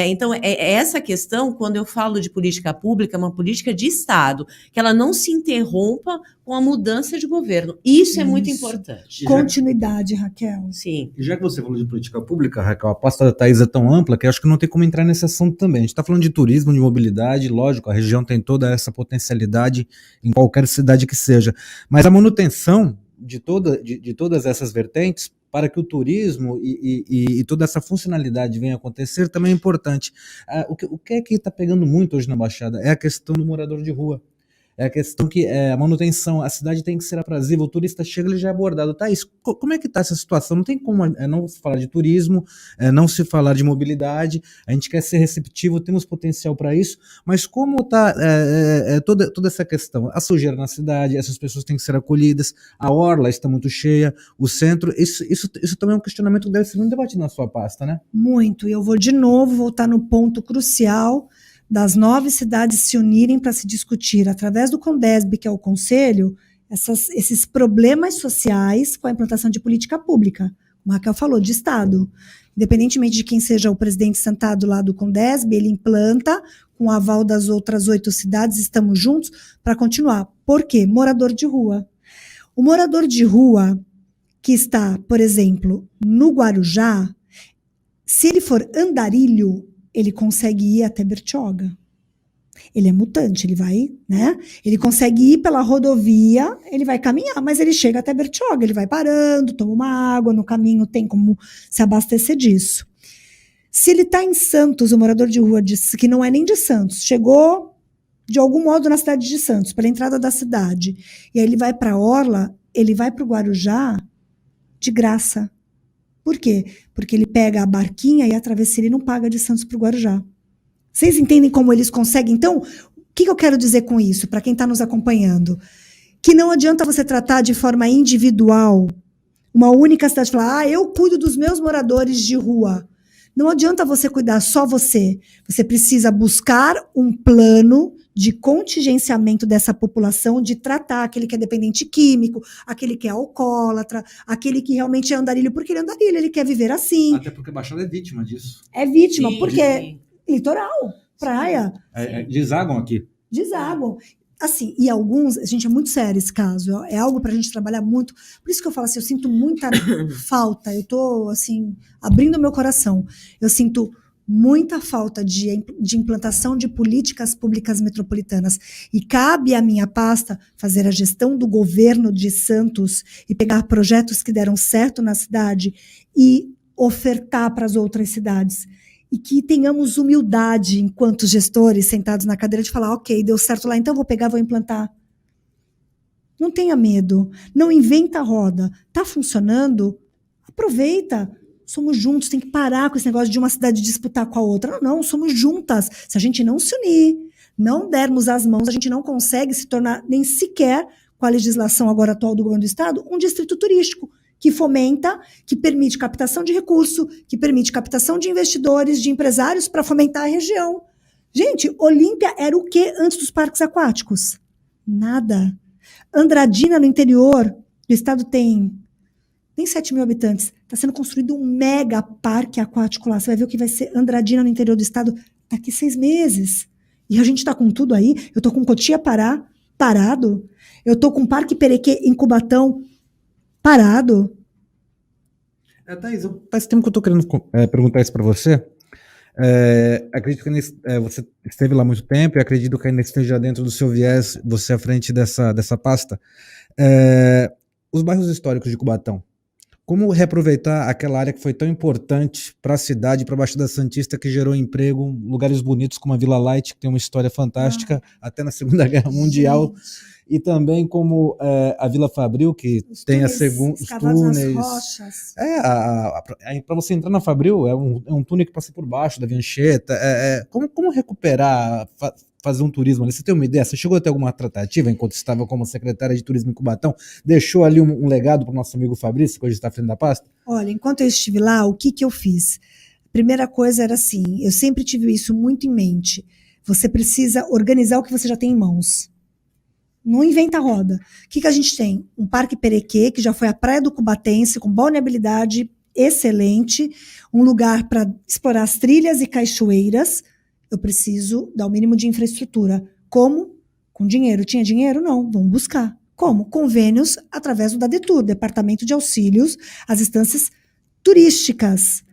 [SPEAKER 2] Então, essa questão, quando eu falo de política pública, é uma política de Estado, que ela não se interrompa com a mudança de governo. Isso é muito importante.
[SPEAKER 4] Continuidade, Raquel.
[SPEAKER 2] Sim.
[SPEAKER 1] E já que você falou de política pública, Raquel, a pasta da Thaís é tão ampla que acho que não tem como entrar nesse assunto também. A gente está falando de turismo, de mobilidade, lógico, a região tem toda essa potencialidade em qualquer cidade que seja. Mas a manutenção de todas essas vertentes, para que o turismo e toda essa funcionalidade venha acontecer, também é importante. O que é que está pegando muito hoje na Baixada é a questão do morador de rua. é a questão que a manutenção, a cidade tem que ser aprazível, o turista chega, ele já é abordado. Thaís, como é que está essa situação? Não tem como não se falar de turismo, não se falar de mobilidade, a gente quer ser receptivo, temos potencial para isso, mas como está toda essa questão? A sujeira na cidade, essas pessoas têm que ser acolhidas, a orla está muito cheia, o centro, isso também é um questionamento que deve ser muito debatido na sua pasta, né?
[SPEAKER 4] Muito, e eu vou de novo voltar no ponto crucial das 9 cidades se unirem para se discutir, através do CONDESB, que é o Conselho, esses problemas sociais com a implantação de política pública, como a Raquel falou, de Estado. Independentemente de quem seja o presidente sentado lá do CONDESB, ele implanta, com o aval das outras 8 cidades, estamos juntos para continuar. Por quê? Morador de rua. O morador de rua que está, por exemplo, no Guarujá, se ele for andarilho, ele consegue ir até Bertioga. Ele é mutante, ele vai, né? Ele consegue ir pela rodovia, ele vai caminhar, mas ele chega até Bertioga, ele vai parando, toma uma água, no caminho tem como se abastecer disso. Se ele está em Santos, o morador de rua que não é nem de Santos, chegou de algum modo na cidade de Santos, pela entrada da cidade, e aí ele vai para a Orla, ele vai para o Guarujá de graça. Por quê? Porque ele pega a barquinha e a travessia ele não paga de Santos para o Guarujá. Vocês entendem como eles conseguem? Então, o que eu quero dizer com isso, para quem está nos acompanhando? Que não adianta você tratar de forma individual uma única cidade, falar, eu cuido dos meus moradores de rua. Não adianta você cuidar só você. Você precisa buscar um plano de contingenciamento dessa população, de tratar aquele que é dependente químico, aquele que é alcoólatra, aquele que realmente é andarilho, porque ele é andarilho, ele quer viver assim.
[SPEAKER 1] Até porque a Baixada é vítima disso.
[SPEAKER 4] É vítima,
[SPEAKER 2] Sim,
[SPEAKER 4] porque
[SPEAKER 2] sim.
[SPEAKER 4] litoral, praia.
[SPEAKER 1] Desagam aqui.
[SPEAKER 4] Desagam. Assim, e alguns, gente, é muito sério esse caso, é algo pra gente trabalhar muito, por isso que eu falo assim, eu sinto muita falta, eu tô, assim, abrindo meu coração, eu sinto muita falta de implantação de políticas públicas metropolitanas, e cabe à minha pasta fazer a gestão do governo de Santos e pegar projetos que deram certo na cidade e ofertar para as outras cidades. E que tenhamos humildade enquanto gestores sentados na cadeira de falar, ok, deu certo lá, então vou pegar, vou implantar. Não tenha medo, não inventa a roda. Está funcionando? Aproveita. Somos juntos, tem que parar com esse negócio de uma cidade disputar com a outra. Não, somos juntas. Se a gente não se unir, não dermos as mãos, a gente não consegue se tornar nem sequer, com a legislação agora atual do governo do estado, um distrito turístico, que fomenta, que permite captação de recurso, que permite captação de investidores, de empresários para fomentar a região. Gente, Olímpia era o que antes dos parques aquáticos? Nada. Andradina, no interior do estado, tem 7 mil habitantes. Está sendo construído um mega parque aquático lá. Você vai ver o que vai ser Andradina no interior do estado daqui 6 meses. E a gente está com tudo aí. Eu estou com Cotia parado. Eu estou com Parque Perequê em Cubatão parado.
[SPEAKER 1] Thaís, faz tempo que eu estou querendo perguntar isso para você. Acredito que você esteve lá há muito tempo e acredito que ainda esteja dentro do seu viés, você à frente dessa pasta. Os bairros históricos de Cubatão, como reaproveitar aquela área que foi tão importante para a cidade, para a Baixada Santista, que gerou emprego, lugares bonitos como a Vila Light, que tem uma história fantástica, até na Segunda Guerra Mundial, e também como a Vila Fabril, que tem os túneis.
[SPEAKER 4] Rochas.
[SPEAKER 1] Para você entrar na Fabril, é um túnel que passa por baixo da Via Anchieta. Como recuperar, fazer um turismo ali? Você tem uma ideia? Você chegou a ter alguma tratativa enquanto estava como secretária de turismo em Cubatão? Deixou ali um legado para o nosso amigo Fabrício, que hoje está à frente da pasta?
[SPEAKER 4] Olha, enquanto eu estive lá, o que eu fiz? A primeira coisa era assim, eu sempre tive isso muito em mente. Você precisa organizar o que você já tem em mãos. Não inventa a roda. O que a gente tem? Um Parque Perequê, que já foi a praia do Cubatense, com balneabilidade excelente, um lugar para explorar as trilhas e cachoeiras. Eu preciso dar o mínimo de infraestrutura. Como? Com dinheiro. Tinha dinheiro? Não. Vamos buscar. Como? Convênios através do DADETUR, Departamento de Auxílios às Instâncias Turísticas.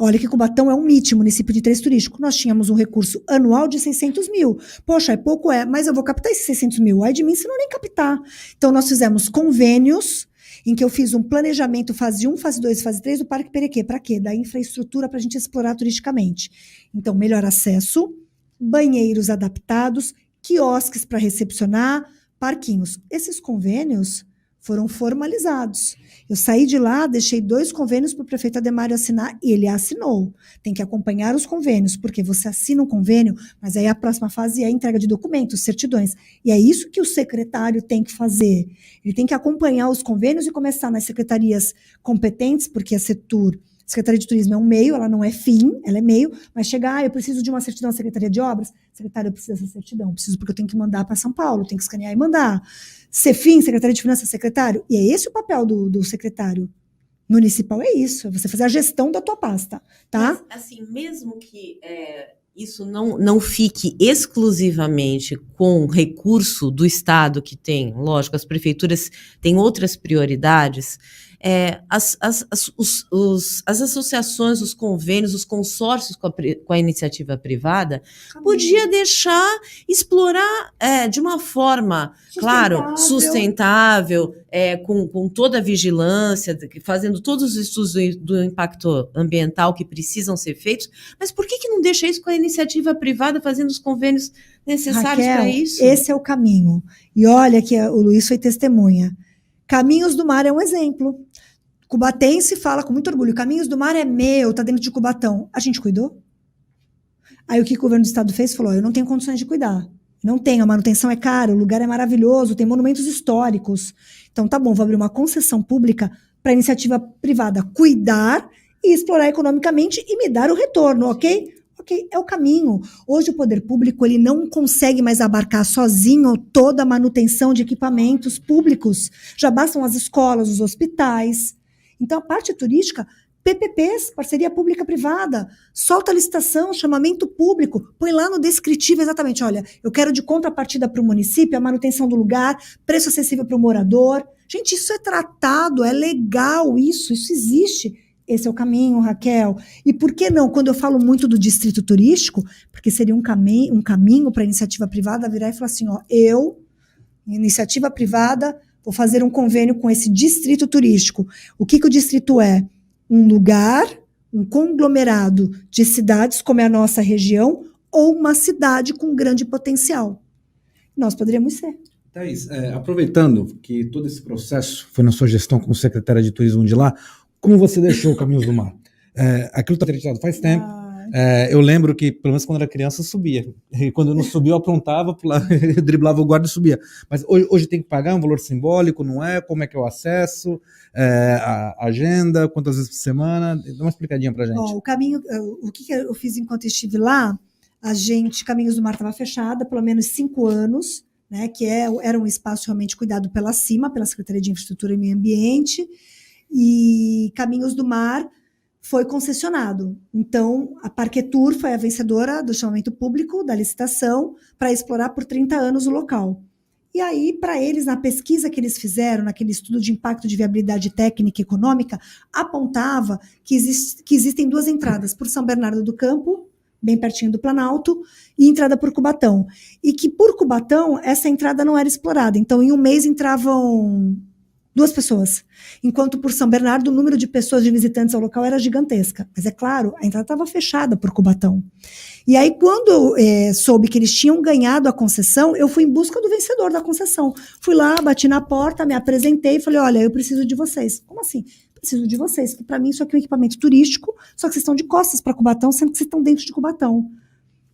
[SPEAKER 4] Olha que Cubatão é um MIT, município de interesse turístico. Nós tínhamos um recurso anual de 600 mil. Poxa, é pouco, mas eu vou captar esses 600 mil. Ai de mim se não nem captar. Então, nós fizemos convênios em que eu fiz um planejamento fase 1, fase 2, fase 3 do Parque Perequê. Para quê? Da infraestrutura para a gente explorar turisticamente. Então, melhor acesso, banheiros adaptados, quiosques para recepcionar, parquinhos. Esses convênios foram formalizados. Eu saí de lá, deixei 2 convênios para o prefeito Adhemário assinar e ele assinou. Tem que acompanhar os convênios, porque você assina um convênio, mas aí a próxima fase é a entrega de documentos, certidões. E é isso que o secretário tem que fazer. Ele tem que acompanhar os convênios e começar nas secretarias competentes, porque a Setur, Secretaria de Turismo é um meio, ela não é fim, ela é meio, mas chegar, eu preciso de uma certidão da Secretaria de Obras, secretário, eu preciso dessa certidão, preciso porque eu tenho que mandar para São Paulo, tenho que escanear e mandar. Cefim, Secretaria de Finanças, secretário, e é esse o papel do secretário municipal, é isso, é você fazer a gestão da tua pasta, tá?
[SPEAKER 2] Mas, assim, mesmo que isso não fique exclusivamente com recurso do Estado, que tem, lógico, as prefeituras têm outras prioridades, as associações, os convênios, os consórcios com a iniciativa privada, podia deixar explorar de uma forma, claro, sustentável, com toda a vigilância, fazendo todos os estudos do impacto ambiental que precisam ser feitos, mas por que não deixa isso com a iniciativa privada, fazendo os convênios necessários para isso?
[SPEAKER 4] Esse é o caminho. E olha que o Luiz foi testemunha. Caminhos do Mar é um exemplo. Cubatense fala com muito orgulho, Caminhos do Mar é meu, tá dentro de Cubatão. A gente cuidou? Aí o que o governo do estado fez? Falou, eu não tenho condições de cuidar. Não tenho, a manutenção é cara, o lugar é maravilhoso, tem monumentos históricos. Então tá bom, vou abrir uma concessão pública para a iniciativa privada cuidar e explorar economicamente e me dar o retorno, ok? Ok, é o caminho. Hoje o poder público ele não consegue mais abarcar sozinho toda a manutenção de equipamentos públicos. Já bastam as escolas, os hospitais. Então a parte turística, PPPs, parceria pública-privada, solta a licitação, chamamento público, põe lá no descritivo exatamente, olha, eu quero de contrapartida para o município a manutenção do lugar, preço acessível para o morador. Gente, isso é tratado, é legal isso existe. Esse é o caminho, Raquel. E por que não? Quando eu falo muito do distrito turístico, porque seria um caminho para a iniciativa privada virar e falar assim, ó, iniciativa privada, vou fazer um convênio com esse distrito turístico. O que o distrito é? Um lugar, um conglomerado de cidades, como é a nossa região, ou uma cidade com grande potencial. Nós poderíamos ser.
[SPEAKER 1] Thaís, aproveitando que todo esse processo foi na sua gestão como secretária de turismo de lá, como você deixou o Caminhos do Mar? Aquilo está acreditado faz tempo. Eu lembro que, pelo menos quando era criança, eu subia. E quando eu não subia, eu aprontava, eu driblava o guarda e subia. Mas hoje tem que pagar um valor simbólico, não é? Como é que é o acesso? A agenda? Quantas vezes por semana? Dá uma explicadinha pra gente.
[SPEAKER 4] O que eu fiz enquanto estive lá? Caminhos do Mar estava fechada, pelo menos 5 anos, né? Que era um espaço realmente cuidado pela Secretaria de Infraestrutura e Meio Ambiente. E Caminhos do Mar foi concessionado. Então, a Parquetur foi a vencedora do chamamento público, da licitação, para explorar por 30 anos o local. E aí, para eles, na pesquisa que eles fizeram, naquele estudo de impacto de viabilidade técnica e econômica, apontava que existem 2 entradas, por São Bernardo do Campo, bem pertinho do Planalto, e entrada por Cubatão. E que por Cubatão, essa entrada não era explorada. Então, em um mês entravam 2 pessoas, enquanto por São Bernardo o número de pessoas, de visitantes ao local era gigantesca, mas é claro, a entrada estava fechada por Cubatão. E aí quando eu soube que eles tinham ganhado a concessão, eu fui em busca do vencedor da concessão, fui lá, bati na porta, me apresentei e falei, olha, eu preciso de vocês. Como assim? Preciso de vocês, que para mim isso aqui é um equipamento turístico, só que vocês estão de costas para Cubatão, sendo que vocês estão dentro de Cubatão.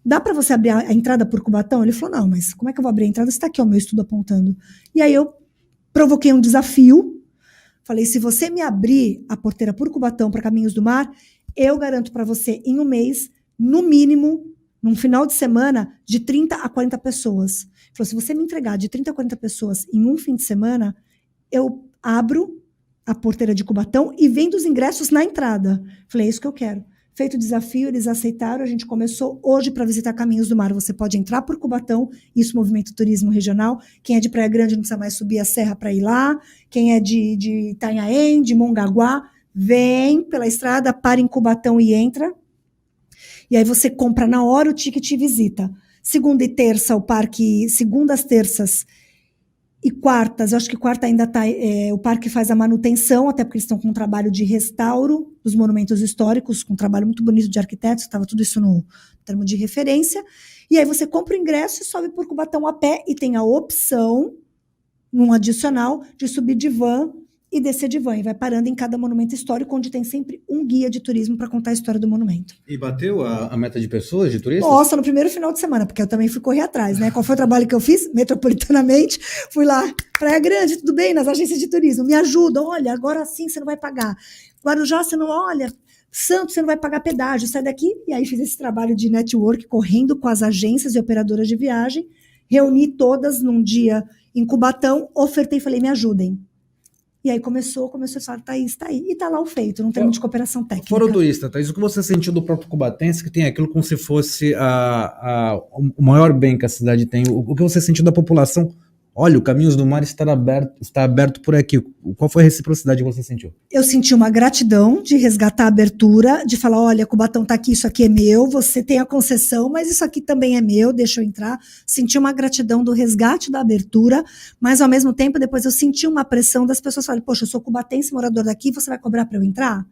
[SPEAKER 4] Dá para você abrir a entrada por Cubatão? Ele falou, não, mas como é que eu vou abrir a entrada? Está aqui, ó, o meu estudo apontando. E aí eu provoquei um desafio, falei, se você me abrir a porteira por Cubatão para Caminhos do Mar, eu garanto para você, em um mês, no mínimo, num final de semana, de 30 a 40 pessoas. Ele falou, se você me entregar de 30 a 40 pessoas em um fim de semana, eu abro a porteira de Cubatão e vendo os ingressos na entrada. Falei, é isso que eu quero. Feito o desafio, eles aceitaram, a gente começou hoje para visitar Caminhos do Mar. Você pode entrar por Cubatão, isso movimento turismo regional. Quem é de Praia Grande não precisa mais subir a serra para ir lá. Quem é de Itanhaém, de Mongaguá, vem pela estrada, para em Cubatão e entra. E aí você compra na hora o ticket e visita. Segunda e terça, o parque, segundas, terças, E quartas, eu acho que quarta ainda está, o parque faz a manutenção, até porque eles estão com um trabalho de restauro dos monumentos históricos, com um trabalho muito bonito de arquitetos, estava tudo isso no termo de referência. E aí você compra o ingresso e sobe por Cubatão a pé, e tem a opção, num adicional, de subir de van e descer de van, e vai parando em cada monumento histórico, onde tem sempre um guia de turismo para contar a história do monumento.
[SPEAKER 1] E bateu a meta de pessoas, de turistas?
[SPEAKER 4] Nossa, no primeiro final de semana, porque eu também fui correr atrás, né? Qual foi o trabalho que eu fiz? Metropolitanamente, fui lá, Praia Grande, tudo bem, nas agências de turismo, me ajuda, olha, agora sim você não vai pagar. Guarujá, você não, olha, Santos, você não vai pagar pedágio, sai daqui. E aí fiz esse trabalho de network, correndo com as agências e operadoras de viagem, reuni todas num dia em Cubatão, ofertei e falei, me ajudem. E aí começou a falar, Thaís, tá aí. E tá lá o feito, num termo de cooperação técnica.
[SPEAKER 1] Fora o turista, Thaís, o que você sentiu do próprio cubatense, que tem aquilo como se fosse o maior bem que a cidade tem? O que você sentiu da população? Olha, o Caminhos do Mar está aberto por aqui. Qual foi a reciprocidade que você sentiu?
[SPEAKER 4] Eu senti uma gratidão de resgatar a abertura, de falar, olha, Cubatão tá aqui, isso aqui é meu, você tem a concessão, mas isso aqui também é meu, deixa eu entrar. Senti uma gratidão do resgate da abertura, mas ao mesmo tempo, depois eu senti uma pressão das pessoas falarem, poxa, eu sou cubatense, morador daqui, você vai cobrar para eu entrar?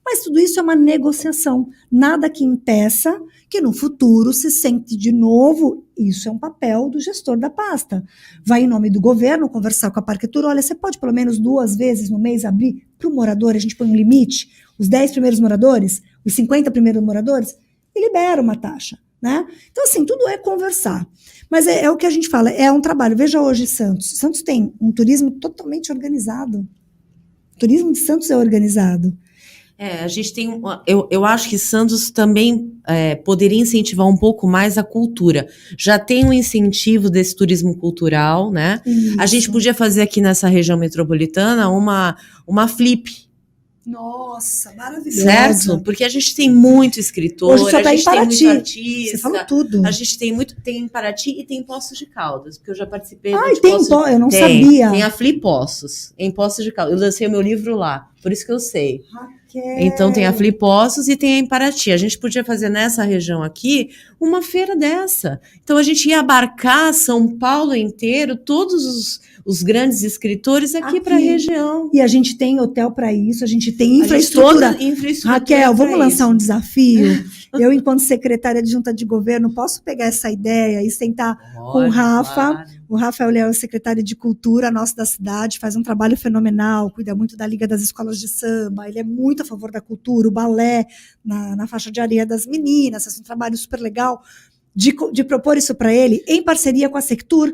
[SPEAKER 4] Mas tudo isso é uma negociação, nada que impeça que no futuro se sente de novo, isso é um papel do gestor da pasta. Vai em nome do governo conversar com a Parquetur, olha, você pode pelo menos 2 vezes no mês abrir para o morador, a gente põe um limite, os 10 primeiros moradores, os 50 primeiros moradores, e libera uma taxa, né? Então assim, tudo é conversar. Mas é o que a gente fala, é um trabalho. Veja hoje Santos. Santos tem um turismo totalmente organizado. O turismo de Santos é organizado.
[SPEAKER 2] A gente tem. Eu acho que Santos também poderia incentivar um pouco mais a cultura. Já tem um incentivo desse turismo cultural, né?
[SPEAKER 4] Isso.
[SPEAKER 2] A gente podia fazer aqui nessa região metropolitana uma flip.
[SPEAKER 4] Nossa, maravilhoso.
[SPEAKER 2] Certo? Porque a gente tem muito escritor,
[SPEAKER 4] hoje só
[SPEAKER 2] a
[SPEAKER 4] tá
[SPEAKER 2] gente
[SPEAKER 4] em Paraty.
[SPEAKER 2] tem muito artista.
[SPEAKER 4] Você falou tudo.
[SPEAKER 2] A gente tem em Paraty e tem em Poços de Caldas, porque eu já participei
[SPEAKER 4] de
[SPEAKER 2] tem Poços
[SPEAKER 4] eu não sabia.
[SPEAKER 2] Tem a Flip Poços, em Poços de Caldas. Eu lancei o meu livro lá, por isso que eu sei. Então tem a Flip Poços e tem a em Paraty. A gente podia fazer nessa região aqui uma feira dessa. Então a gente ia abarcar São Paulo inteiro, todos os grandes escritores aqui para a região.
[SPEAKER 4] E a gente tem hotel para isso, a gente tem infraestrutura. Raquel, vamos lançar um desafio? Eu, enquanto secretária adjunta de governo, posso pegar essa ideia e sentar com o Rafa. Claro. O Rafael Leão é o secretário de Cultura nosso da cidade, faz um trabalho fenomenal, cuida muito da Liga das Escolas de Samba, ele é muito a favor da cultura, o balé na faixa de areia das meninas, faz um trabalho super legal de propor isso para ele, em parceria com a Sectur.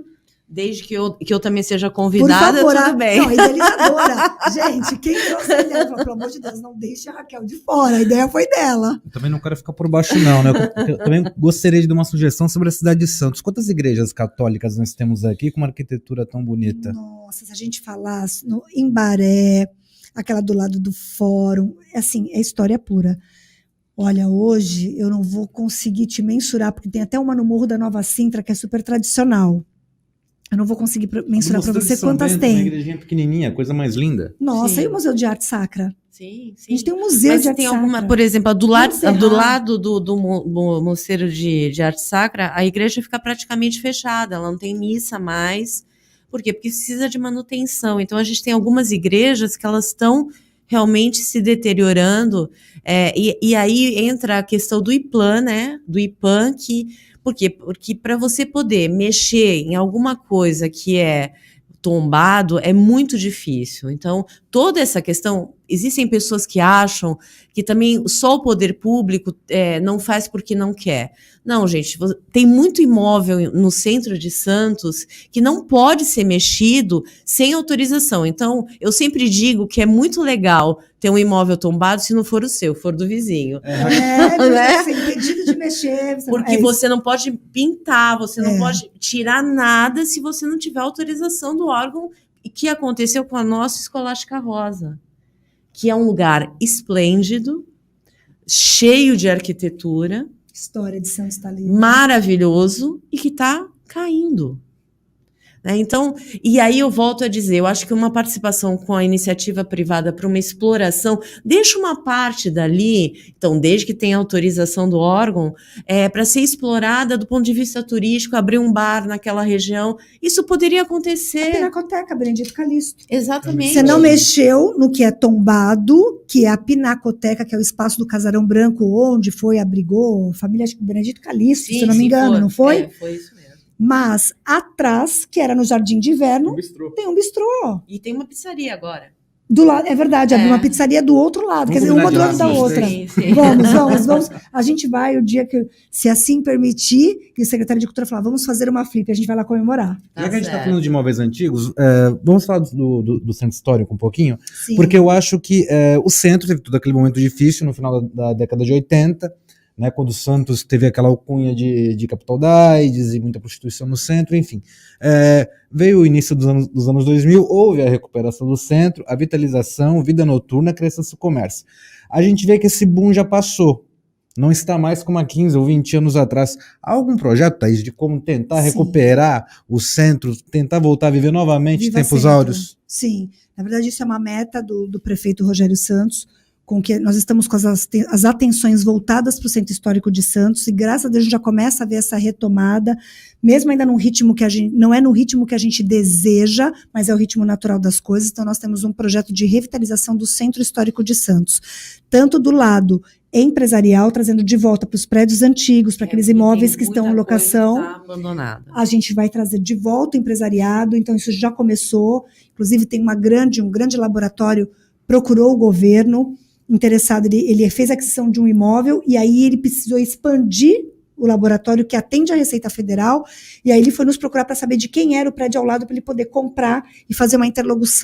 [SPEAKER 2] Desde que eu também seja convidada,
[SPEAKER 4] por favor,
[SPEAKER 2] tudo bem.
[SPEAKER 4] Não, idealizadora. Gente, quem trouxe a ideia? Pelo amor de Deus, não deixe a Raquel de fora. A ideia foi dela.
[SPEAKER 1] Eu também não quero ficar por baixo, não, né? Eu também gostaria de dar uma sugestão sobre a cidade de Santos. Quantas igrejas católicas nós temos aqui com uma arquitetura tão bonita?
[SPEAKER 4] Nossa, se a gente falasse no Embaré, aquela do lado do fórum, assim, é história pura. Olha, hoje eu não vou conseguir te mensurar, porque tem até uma no Morro da Nova Sintra que é super tradicional. Eu não vou conseguir mensurar para você quantas tem.
[SPEAKER 1] Uma igrejinha pequenininha, coisa mais linda.
[SPEAKER 4] Nossa,
[SPEAKER 2] sim.
[SPEAKER 4] E o Museu de Arte Sacra?
[SPEAKER 2] Sim.
[SPEAKER 4] A gente tem um museu de arte sacra.
[SPEAKER 2] Por exemplo, do lado do Mosteiro de Arte Sacra, a igreja fica praticamente fechada, ela não tem missa mais. Por quê? Porque precisa de manutenção. Então, a gente tem algumas igrejas que elas estão realmente se deteriorando, e aí entra a questão do IPLAN, né? Do IPAN, por quê? Porque para você poder mexer em alguma coisa que é tombado é muito difícil. Então, toda essa questão, existem pessoas que acham que também só o poder público não faz porque não quer. Não, gente, tem muito imóvel no centro de Santos que não pode ser mexido sem autorização. Então, eu sempre digo que é muito legal ter um imóvel tombado se não for o seu, for do vizinho.
[SPEAKER 4] Né? Impedido de mexer.
[SPEAKER 2] Porque você não pode pintar, você não pode tirar nada se você não tiver autorização do órgão, que aconteceu com a nossa Escolástica Rosa, que é um lugar esplêndido, cheio de arquitetura,
[SPEAKER 4] história de Santos está ali,
[SPEAKER 2] maravilhoso, e que está caindo. né? Então, e aí eu volto a dizer, eu acho que uma participação com a iniciativa privada para uma exploração, deixa uma parte dali, então desde que tenha autorização do órgão, para ser explorada do ponto de vista turístico, abrir um bar naquela região, isso poderia acontecer.
[SPEAKER 4] A Pinacoteca, Benedito Calixto.
[SPEAKER 2] Exatamente.
[SPEAKER 4] Você não mexeu no que é tombado, que é a Pinacoteca, que é o espaço do Casarão Branco, onde abrigou a família Benedito Calixto, se eu não me engano, não foi?
[SPEAKER 2] Foi isso mesmo.
[SPEAKER 4] Mas atrás, que era no Jardim de Inverno, tem um bistrô.
[SPEAKER 2] E tem uma pizzaria agora.
[SPEAKER 4] Do lado, é verdade, abriu uma pizzaria do outro lado, quer dizer, uma do lado da outra.
[SPEAKER 2] Sim.
[SPEAKER 4] Vamos. A gente vai o dia que, se assim permitir, que o secretário de Cultura falar, vamos fazer uma flip, a gente vai lá comemorar.
[SPEAKER 1] Já que a gente está falando de imóveis antigos, vamos falar do centro histórico um pouquinho,
[SPEAKER 4] Sim.
[SPEAKER 1] Porque eu acho que o centro teve todo aquele momento difícil no final da década de 80, né, quando o Santos teve aquela alcunha de capital da AIDS e muita prostituição no centro, enfim. Veio o início dos anos 2000, houve a recuperação do centro, a vitalização, vida noturna, a crescência do comércio. A gente vê que esse boom já passou, não está mais como há 15 ou 20 anos atrás. Há algum projeto, Thaís, de como tentar recuperar o centro, tentar voltar a viver novamente tempos áureos?
[SPEAKER 4] Sim, na verdade isso é uma meta do prefeito Rogério Santos, com que nós estamos com as atenções voltadas para o Centro Histórico de Santos, e graças a Deus a gente já começa a ver essa retomada, mesmo ainda num ritmo que não é no ritmo que a gente deseja, mas é o ritmo natural das coisas. Então nós temos um projeto de revitalização do Centro Histórico de Santos, tanto do lado empresarial, trazendo de volta para os prédios antigos, para aqueles imóveis que estão em locação.
[SPEAKER 2] Tá abandonada.
[SPEAKER 4] A gente vai trazer de volta o empresariado, então isso já começou, inclusive tem um grande laboratório, procurou o governo, interessado, ele fez a aquisição de um imóvel e aí ele precisou expandir o laboratório que atende a Receita Federal, e aí ele foi nos procurar para saber de quem era o prédio ao lado para ele poder comprar e fazer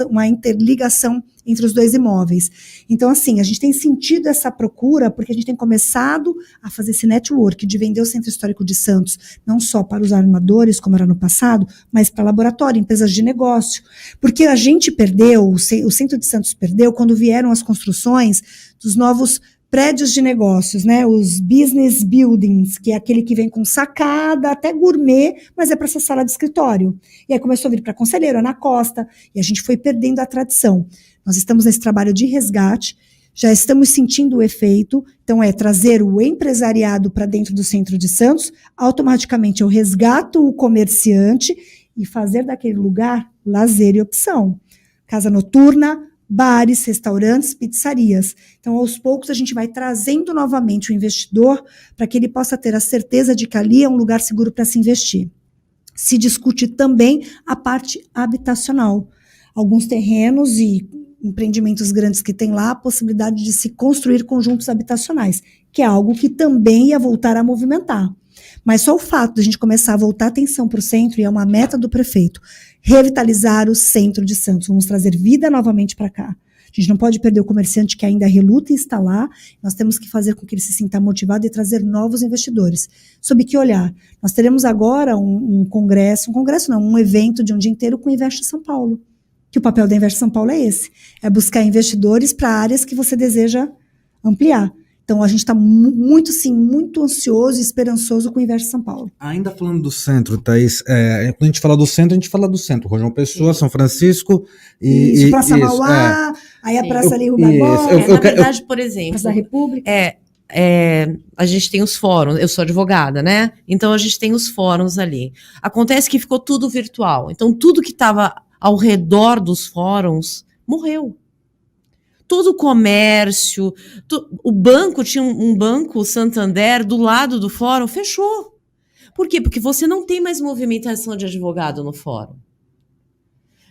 [SPEAKER 4] uma interligação entre os dois imóveis. Então, assim, a gente tem sentido essa procura porque a gente tem começado a fazer esse network de vender o Centro Histórico de Santos, não só para os armadores, como era no passado, mas para laboratório, empresas de negócio. Porque a gente perdeu, o Centro de Santos perdeu quando vieram as construções dos novos prédios de negócios, né? Os business buildings, que é aquele que vem com sacada, até gourmet, mas é para essa sala de escritório. E aí começou a vir para Conselheiro, Ana Costa, e a gente foi perdendo a tradição. Nós estamos nesse trabalho de resgate, já estamos sentindo o efeito, então trazer o empresariado para dentro do Centro de Santos, automaticamente eu resgato o comerciante e fazer daquele lugar lazer e opção. Casa noturna, bares, restaurantes, pizzarias. Então, aos poucos, a gente vai trazendo novamente o investidor para que ele possa ter a certeza de que ali é um lugar seguro para se investir. Se discute também a parte habitacional. Alguns terrenos e empreendimentos grandes que tem lá, a possibilidade de se construir conjuntos habitacionais, que é algo que também ia voltar a movimentar. Mas só o fato de a gente começar a voltar a atenção para o centro, e é uma meta do prefeito, revitalizar o centro de Santos, vamos trazer vida novamente para cá. A gente não pode perder o comerciante que ainda reluta em estar lá, nós temos que fazer com que ele se sinta motivado e trazer novos investidores. Sob que olhar? Nós teremos agora um evento de um dia inteiro com o Investe São Paulo, que o papel da Investe São Paulo é esse, é buscar investidores para áreas que você deseja ampliar. Então, a gente está muito ansioso e esperançoso com o Investe São Paulo.
[SPEAKER 1] Ainda falando do centro, Thaís, quando a gente fala do centro, a gente fala do centro. João Pessoa, São Francisco e...
[SPEAKER 4] Praça Mauá, aí a Praça ali, Rua Barbosa.
[SPEAKER 2] Na verdade, por exemplo...
[SPEAKER 4] Praça da República.
[SPEAKER 2] A gente tem os fóruns, eu sou advogada, né? Então, a gente tem os fóruns ali. Acontece que ficou tudo virtual. Então, tudo que estava ao redor dos fóruns morreu. Todo o comércio, o banco, tinha um banco, o Santander, do lado do fórum, fechou. Por quê? Porque você não tem mais movimentação de advogado no fórum.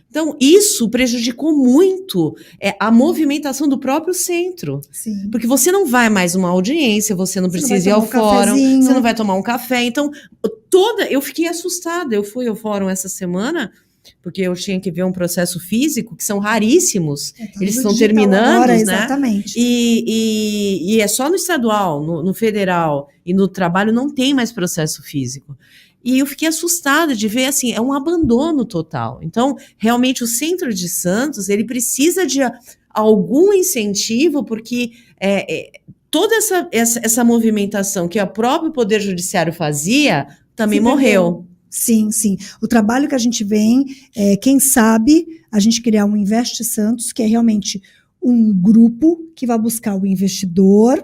[SPEAKER 2] Então, isso prejudicou muito a movimentação do próprio centro.
[SPEAKER 4] Sim.
[SPEAKER 2] Porque você não vai mais uma audiência, você não precisa ir ao fórum, você não vai tomar um café. Então, eu fiquei assustada. Eu fui ao fórum essa semana, porque eu tinha que ver um processo físico, que são raríssimos, eles estão terminando,
[SPEAKER 4] agora,
[SPEAKER 2] né?
[SPEAKER 4] Exatamente.
[SPEAKER 2] E é só no estadual, no federal e no trabalho não tem mais processo físico. E eu fiquei assustada de ver, assim, é um abandono total. Então, realmente, o Centro de Santos, ele precisa de algum incentivo, porque toda essa movimentação que o próprio Poder Judiciário fazia, também morreu.
[SPEAKER 4] Sim, sim. O trabalho que a gente vem quem sabe, a gente criar um Invest Santos, que é realmente um grupo que vai buscar o investidor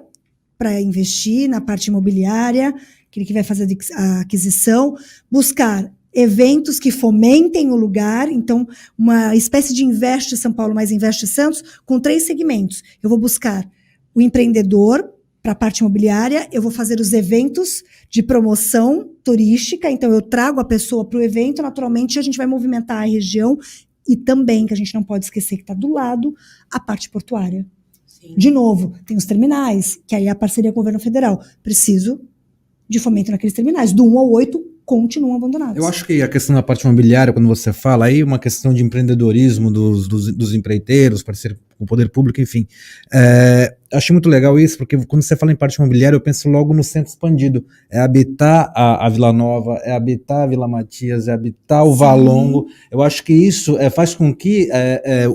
[SPEAKER 4] para investir na parte imobiliária, aquele que vai fazer a aquisição, buscar eventos que fomentem o lugar, então uma espécie de Invest São Paulo mais Invest Santos, com 3 segmentos. Eu vou buscar o empreendedor para a parte imobiliária, eu vou fazer os eventos de promoção turística, então eu trago a pessoa para o evento, naturalmente a gente vai movimentar a região e também, que a gente não pode esquecer que está do lado, a parte portuária. Sim. De novo, tem os terminais, que aí é a parceria com o governo federal. Preciso de fomento naqueles terminais, do 1 ao 8, continuam abandonados.
[SPEAKER 1] Eu acho que a questão da parte imobiliária, quando você fala aí, uma questão de empreendedorismo dos empreiteiros, parceiro com o poder público, enfim. Acho muito legal isso, porque quando você fala em parte imobiliária, eu penso logo no centro expandido. É habitar a Vila Nova, é habitar a Vila Matias, é habitar o Valongo. Eu acho que isso faz com que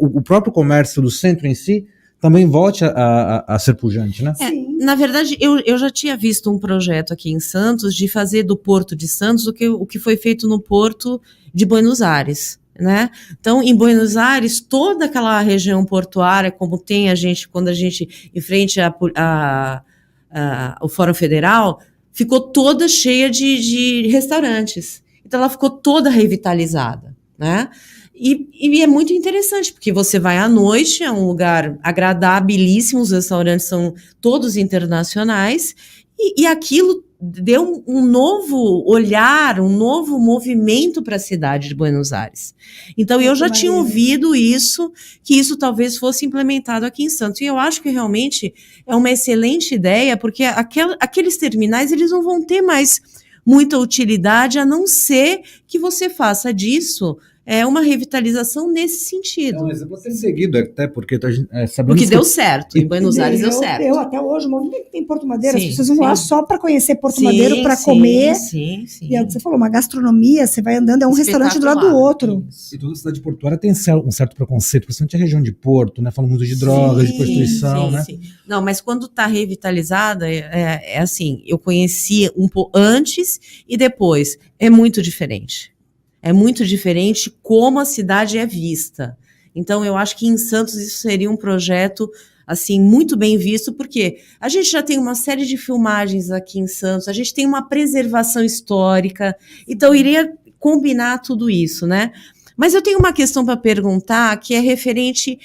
[SPEAKER 1] o próprio comércio do centro em si também volte a ser pujante, né?
[SPEAKER 2] Na verdade, eu já tinha visto um projeto aqui em Santos de fazer do Porto de Santos o que foi feito no Porto de Buenos Aires, né? Então, em Buenos Aires, toda aquela região portuária, como tem quando a gente enfrenta o Fórum Federal, ficou toda cheia de restaurantes. Então, ela ficou toda revitalizada, né? E é muito interessante, porque você vai à noite, é um lugar agradabilíssimo, os restaurantes são todos internacionais, e aquilo deu um novo olhar, um novo movimento para a cidade de Buenos Aires. Então, eu já tinha ouvido que isso talvez fosse implementado aqui em Santos, e eu acho que realmente é uma excelente ideia, porque aqueles terminais, eles não vão ter mais muita utilidade, a não ser que você faça disso uma revitalização nesse sentido.
[SPEAKER 1] É um exemplo a ser seguido, até porque sabemos
[SPEAKER 2] porque deu certo, em Buenos Aires deu certo.
[SPEAKER 4] Eu até hoje, o movimento tem Porto Madeira, as pessoas vão lá só para conhecer Porto Madeiro, para comer.
[SPEAKER 2] Sim.
[SPEAKER 4] E é o que você falou, uma gastronomia, você vai andando, é um restaurante do lado do outro.
[SPEAKER 1] E toda cidade portuária tem um certo preconceito, principalmente a região de Porto, né? Falam muito de drogas, de prostituição, né? Sim.
[SPEAKER 2] Não, mas quando está revitalizada, é assim, eu conheci um pouco antes e depois, é muito diferente. É muito diferente como a cidade é vista. Então, eu acho que em Santos isso seria um projeto, assim, muito bem visto, porque a gente já tem uma série de filmagens aqui em Santos, a gente tem uma preservação histórica, então iria combinar tudo isso, né? Mas eu tenho uma questão para perguntar, que é referente,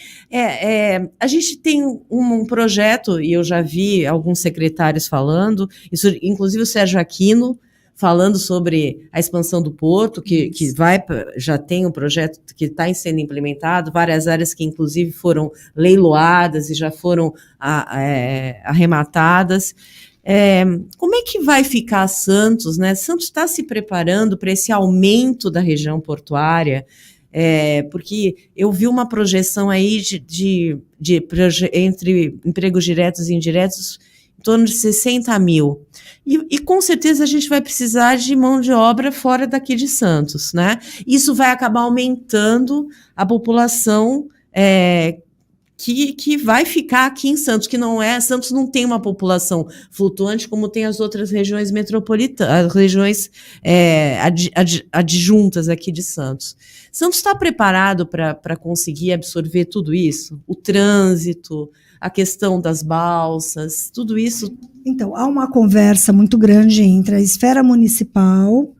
[SPEAKER 2] a gente tem um projeto, e eu já vi alguns secretários falando, isso, inclusive o Sérgio Aquino, falando sobre a expansão do porto, que já tem um projeto que está sendo implementado, várias áreas que inclusive foram leiloadas e já foram arrematadas. Como é que vai ficar Santos, né? Santos está se preparando para esse aumento da região portuária, porque eu vi uma projeção aí entre empregos diretos e indiretos em torno de 60 mil. E com certeza a gente vai precisar de mão de obra fora daqui de Santos, né? Isso vai acabar aumentando a população que vai ficar aqui em Santos, Santos não tem uma população flutuante como tem as outras regiões metropolitanas, as regiões adjuntas aqui de Santos. Santos está preparado para conseguir absorver tudo isso? O trânsito, a questão das balsas, tudo isso?
[SPEAKER 4] Então, há uma conversa muito grande entre a esfera municipal,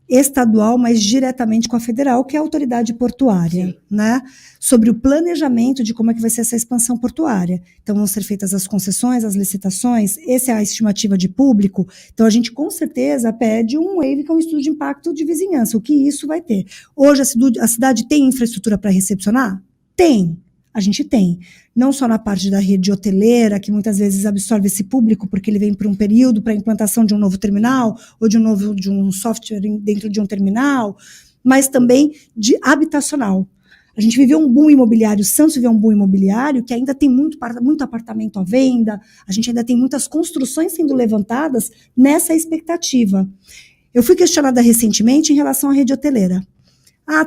[SPEAKER 4] estadual, mas diretamente com a federal, que é a autoridade portuária, né? Sobre o planejamento de como é que vai ser essa expansão portuária. Então, vão ser feitas as concessões, as licitações, essa é a estimativa de público. Então, a gente, com certeza, pede um waiver, que é um estudo de impacto de vizinhança, o que isso vai ter. Hoje, a cidade tem infraestrutura para recepcionar? Tem. A gente tem, não só na parte da rede hoteleira, que muitas vezes absorve esse público, porque ele vem por um período para a implantação de um novo terminal, ou de um software dentro de um terminal, mas também de habitacional. A gente viveu um boom imobiliário, Santos viveu um boom imobiliário, que ainda tem muito apartamento à venda, a gente ainda tem muitas construções sendo levantadas nessa expectativa. Eu fui questionada recentemente em relação à rede hoteleira.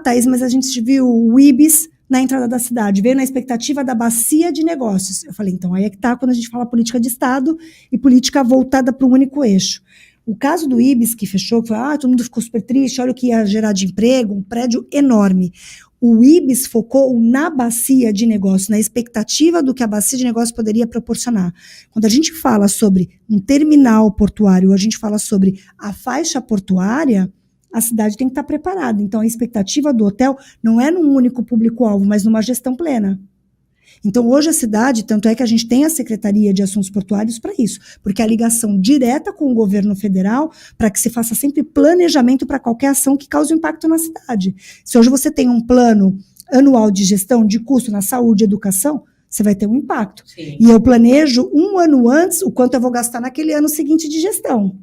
[SPEAKER 4] Thaís, mas a gente viu o Ibis na entrada da cidade, veio na expectativa da bacia de negócios. Eu falei, então aí é que está quando a gente fala política de Estado e política voltada para um único eixo. O caso do Ibis, que fechou, que foi, todo mundo ficou super triste, olha o que ia gerar de emprego, um prédio enorme. O Ibis focou na bacia de negócio, na expectativa do que a bacia de negócio poderia proporcionar. Quando a gente fala sobre um terminal portuário, a gente fala sobre a faixa portuária, a cidade tem que estar preparada. Então, a expectativa do hotel não é num único público-alvo, mas numa gestão plena. Então, hoje a cidade, tanto é que a gente tem a Secretaria de Assuntos Portuários para isso, porque a ligação direta com o governo federal para que se faça sempre planejamento para qualquer ação que cause impacto na cidade. Se hoje você tem um plano anual de gestão de custo na saúde e educação, você vai ter um impacto.
[SPEAKER 2] Sim.
[SPEAKER 4] E eu planejo um ano antes o quanto eu vou gastar naquele ano seguinte de gestão.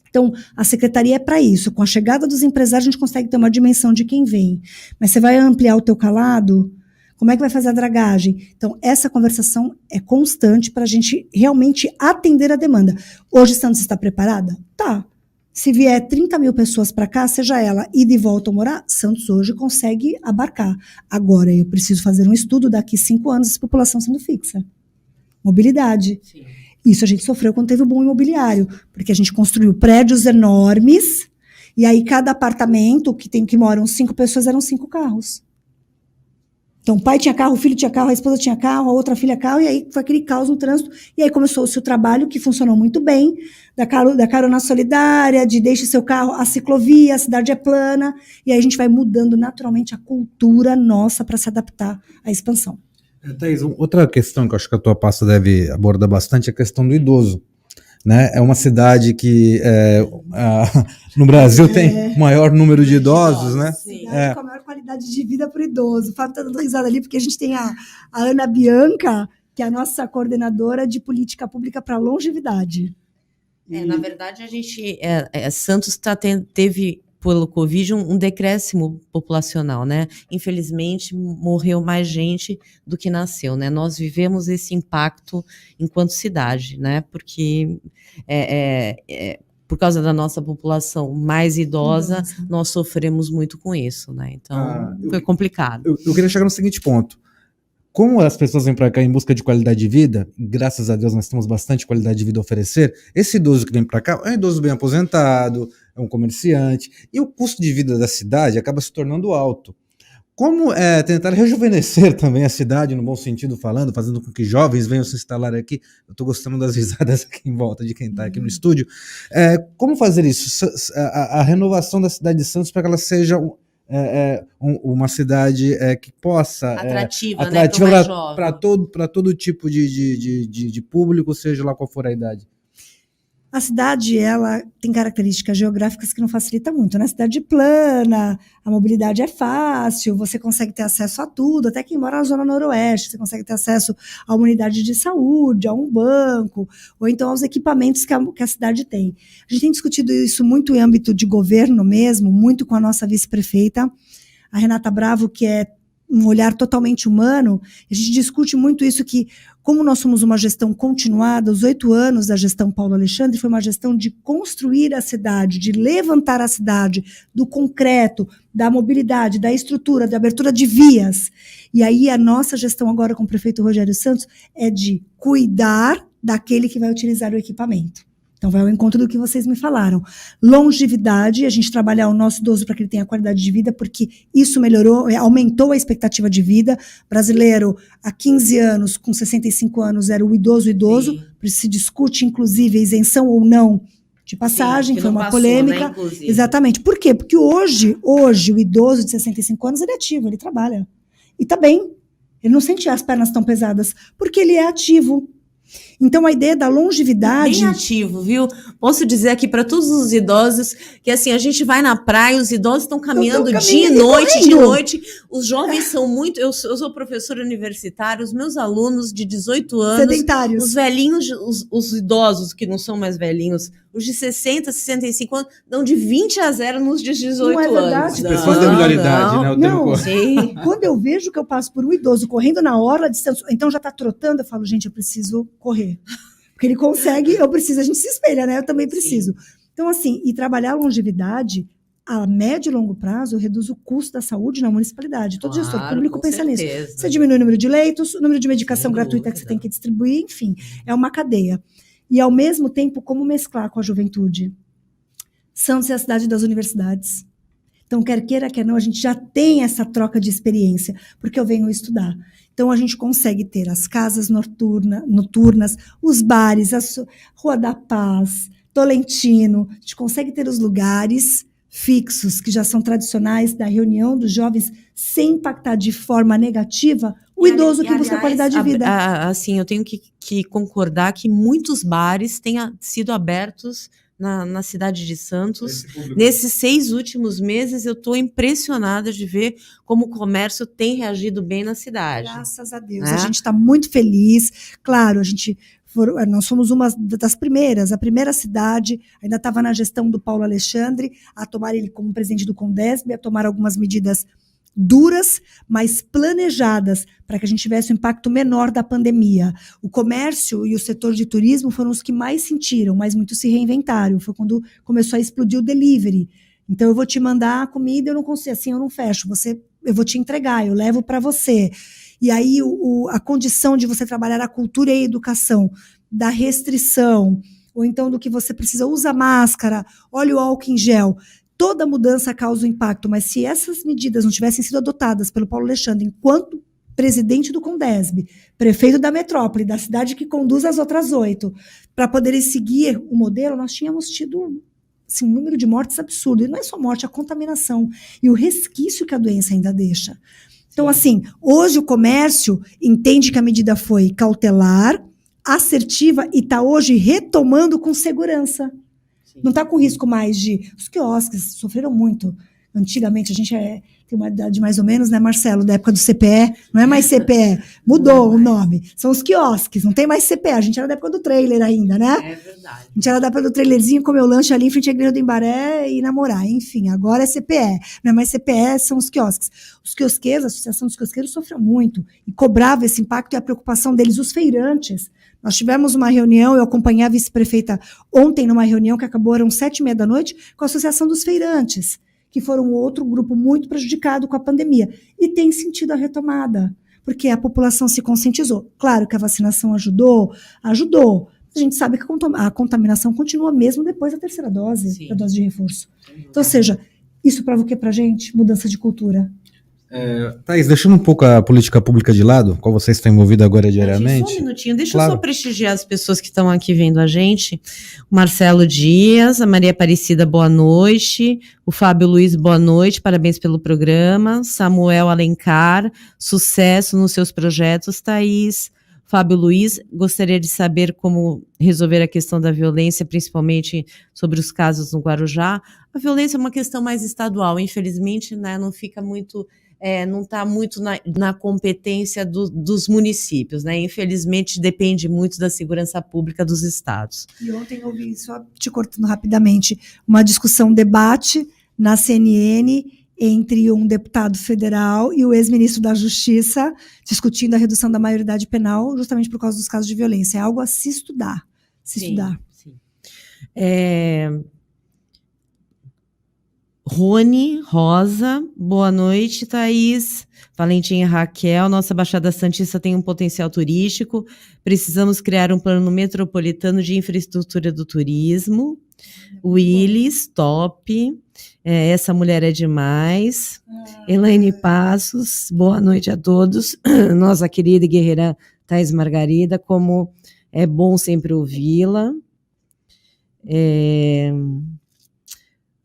[SPEAKER 4] Então, a secretaria é para isso. Com a chegada dos empresários, a gente consegue ter uma dimensão de quem vem. Mas você vai ampliar o teu calado? Como é que vai fazer a dragagem? Então, essa conversação é constante para a gente realmente atender a demanda. Hoje, Santos está preparada? Tá. Se vier 30 mil pessoas para cá, seja ela ida e volta ou morar, Santos hoje consegue abarcar. Agora, eu preciso fazer um estudo daqui 5 anos, essa população sendo fixa. Mobilidade.
[SPEAKER 2] Sim.
[SPEAKER 4] Isso a gente sofreu quando teve o boom imobiliário, porque a gente construiu prédios enormes, e aí cada apartamento que moram 5 pessoas eram 5 carros. Então, o pai tinha carro, o filho tinha carro, a esposa tinha carro, a outra filha carro, e aí foi aquele caos no trânsito. E aí começou-se o trabalho que funcionou muito bem, da carona solidária, de deixe seu carro, a ciclovia, a cidade é plana, e aí a gente vai mudando naturalmente a cultura nossa para se adaptar à expansão.
[SPEAKER 1] Thaís, outra questão que eu acho que a tua pasta deve abordar bastante é a questão do idoso. Né? É uma cidade que no Brasil tem o maior número de idosos, né?
[SPEAKER 4] Cidade com a maior qualidade de vida para o idoso. O Fábio está dando risada ali porque a gente tem a Ana Bianca, que é a nossa coordenadora de política pública para longevidade.
[SPEAKER 2] Na verdade, a gente Santos teve pelo Covid um decréscimo populacional, né? Infelizmente, morreu mais gente do que nasceu, né? Nós vivemos esse impacto enquanto cidade, né? Porque por causa da nossa população mais idosa, nós sofremos muito com isso, né? Então, foi complicado.
[SPEAKER 1] Eu queria chegar no seguinte ponto. Como as pessoas vêm para cá em busca de qualidade de vida, graças a Deus nós temos bastante qualidade de vida a oferecer, esse idoso que vem para cá é um idoso bem aposentado, é um comerciante, e o custo de vida da cidade acaba se tornando alto. Como tentar rejuvenescer também a cidade, no bom sentido falando, fazendo com que jovens venham se instalar aqui, eu estou gostando das risadas aqui em volta de quem está aqui no estúdio, como fazer isso? A renovação da cidade de Santos para que ela seja uma cidade que possa
[SPEAKER 2] atrativa
[SPEAKER 1] para todo tipo de público, seja lá qual for a idade.
[SPEAKER 4] A cidade, ela tem características geográficas que não facilitam muito, né? A cidade plana, a mobilidade é fácil, você consegue ter acesso a tudo, até quem mora na zona noroeste, você consegue ter acesso a uma unidade de saúde, a um banco, ou então aos equipamentos que a cidade tem. A gente tem discutido isso muito em âmbito de governo mesmo, muito com a nossa vice-prefeita, a Renata Bravo, que é um olhar totalmente humano. A gente discute muito isso, que como nós somos uma gestão continuada, os 8 anos da gestão Paulo Alexandre foi uma gestão de construir a cidade, de levantar a cidade do concreto, da mobilidade, da estrutura, da abertura de vias. E aí a nossa gestão agora com o prefeito Rogério Santos é de cuidar daquele que vai utilizar o equipamento. Então, vai ao encontro do que vocês me falaram. Longevidade, a gente trabalhar o nosso idoso para que ele tenha qualidade de vida, porque isso melhorou, aumentou a expectativa de vida. Brasileiro, há 15 anos, com 65 anos, era o idoso. Se discute, inclusive, a isenção ou não de passagem, foi uma polêmica. Né, exatamente. Por quê? Porque hoje, o idoso de 65 anos, ele é ativo, ele trabalha. E tá bem. Ele não sente as pernas tão pesadas, porque ele é ativo. Então, a ideia da longevidade...
[SPEAKER 2] Bem ativo, viu? Posso dizer aqui para todos os idosos que, assim, a gente vai na praia, os idosos estão caminhando dia e noite, de noite. Os jovens são muito... Eu sou professora universitária, os meus alunos de 18 anos...
[SPEAKER 4] Sedentários.
[SPEAKER 2] Os velhinhos, os idosos que não são mais velhinhos, os de 60, 65 anos, dão de 20 a 0 nos de 18
[SPEAKER 4] não é verdade?
[SPEAKER 2] anos.
[SPEAKER 1] Pessoas da melhor idade, né?
[SPEAKER 4] Não. Quando eu vejo que eu passo por um idoso correndo na orla de Santos, então já está trotando, eu falo, gente, eu preciso correr. Porque ele consegue, eu preciso, a gente se espelha, né? Eu também preciso. Sim. Então, assim, e trabalhar a longevidade, a médio e longo prazo, reduz o custo da saúde na municipalidade. Todo gestor público pensa nisso. Você diminui o número de leitos, o número de medicação gratuita que você tem que distribuir, enfim, é uma cadeia. E, ao mesmo tempo, como mesclar com a juventude? Santos é a cidade das universidades. Então, quer queira, quer não, a gente já tem essa troca de experiência, porque eu venho estudar. Então, a gente consegue ter as casas noturnas, os bares, a Rua da Paz, Tolentino, a gente consegue ter os lugares fixos, que já são tradicionais, da reunião dos jovens, sem impactar de forma negativa o idoso que busca qualidade de vida.
[SPEAKER 2] Assim, eu tenho que concordar que muitos bares tenham sido abertos na cidade de Santos. Nesses 6 últimos meses, eu estou impressionada de ver como o comércio tem reagido bem na cidade.
[SPEAKER 4] Graças a Deus. A gente está muito feliz. Claro, nós fomos uma das primeiras, a primeira cidade, ainda estava na gestão do Paulo Alexandre, a tomar ele como presidente do Condesb, a tomar algumas medidas duras, mas planejadas, para que a gente tivesse um impacto menor da pandemia. O comércio e o setor de turismo foram os que mais sentiram, mas muitos se reinventaram. Foi quando começou a explodir o delivery. Então, eu vou te mandar a comida, eu não consigo, assim, eu não fecho. Eu vou te entregar, eu levo para você. E aí, a condição de você trabalhar a cultura e a educação, da restrição, ou então do que você precisa, usa máscara, olha o álcool em gel. Toda mudança causa um impacto, mas se essas medidas não tivessem sido adotadas pelo Paulo Alexandre enquanto presidente do Condesb, prefeito da metrópole, da cidade que conduz as outras 8, para poderem seguir o modelo, nós tínhamos tido assim, um número de mortes absurdo. E não é só morte, a contaminação e o resquício que a doença ainda deixa. Então, assim, hoje o comércio entende que a medida foi cautelar, assertiva e está hoje retomando com segurança. Não está com risco mais de... Os quiosques sofreram muito. Antigamente, a gente tem uma idade mais ou menos, né, Marcelo? Da época do CPE. Não é mais CPE. Mudou o nome. São os quiosques. Não tem mais CPE. A gente era da época do trailer ainda, né?
[SPEAKER 2] É verdade.
[SPEAKER 4] A gente era da época do trailerzinho, comer o lanche ali em frente à igreja do Embaré e namorar. Enfim, agora é CPE. Não é mais CPE, são os quiosques. Os quiosqueiros, a Associação dos Quiosqueiros sofreu muito. E cobrava esse impacto e a preocupação deles. Os feirantes... Nós tivemos uma reunião, eu acompanhei a vice-prefeita ontem numa reunião que acabou, eram 19h30, com a Associação dos Feirantes, que foram outro grupo muito prejudicado com a pandemia. E tem sentido a retomada, porque a população se conscientizou. Claro que a vacinação ajudou. A gente sabe que a contaminação continua mesmo depois da terceira dose, Sim. Da dose de reforço. Então, ou seja, isso prova o que pra gente? Mudança de cultura.
[SPEAKER 1] Thaís, deixando um pouco a política pública de lado, qual vocês estão envolvidos agora diariamente.
[SPEAKER 2] Só um minutinho, deixa eu só prestigiar as pessoas que estão aqui vendo a gente. O Marcelo Dias, a Maria Aparecida, boa noite. O Fábio Luiz, boa noite, parabéns pelo programa. Samuel Alencar, sucesso nos seus projetos, Thaís. Fábio Luiz, gostaria de saber como resolver a questão da violência, principalmente sobre os casos no Guarujá. A violência é uma questão mais estadual, infelizmente, né, não fica muito... não está muito na competência dos municípios, né? Infelizmente, depende muito da segurança pública dos estados.
[SPEAKER 4] E ontem eu ouvi, só te cortando rapidamente, uma discussão, um debate na CNN entre um deputado federal e o ex-ministro da Justiça, discutindo a redução da maioridade penal, justamente por causa dos casos de violência. É algo a se estudar.
[SPEAKER 2] Sim. Rony, Rosa, boa noite, Thaís. Valentim e Raquel, nossa Baixada Santista tem um potencial turístico, precisamos criar um plano metropolitano de infraestrutura do turismo. Willis, top. Essa mulher é demais. Elaine Passos, boa noite a todos. Nossa querida e guerreira Thaís Margarida, como é bom sempre ouvi-la.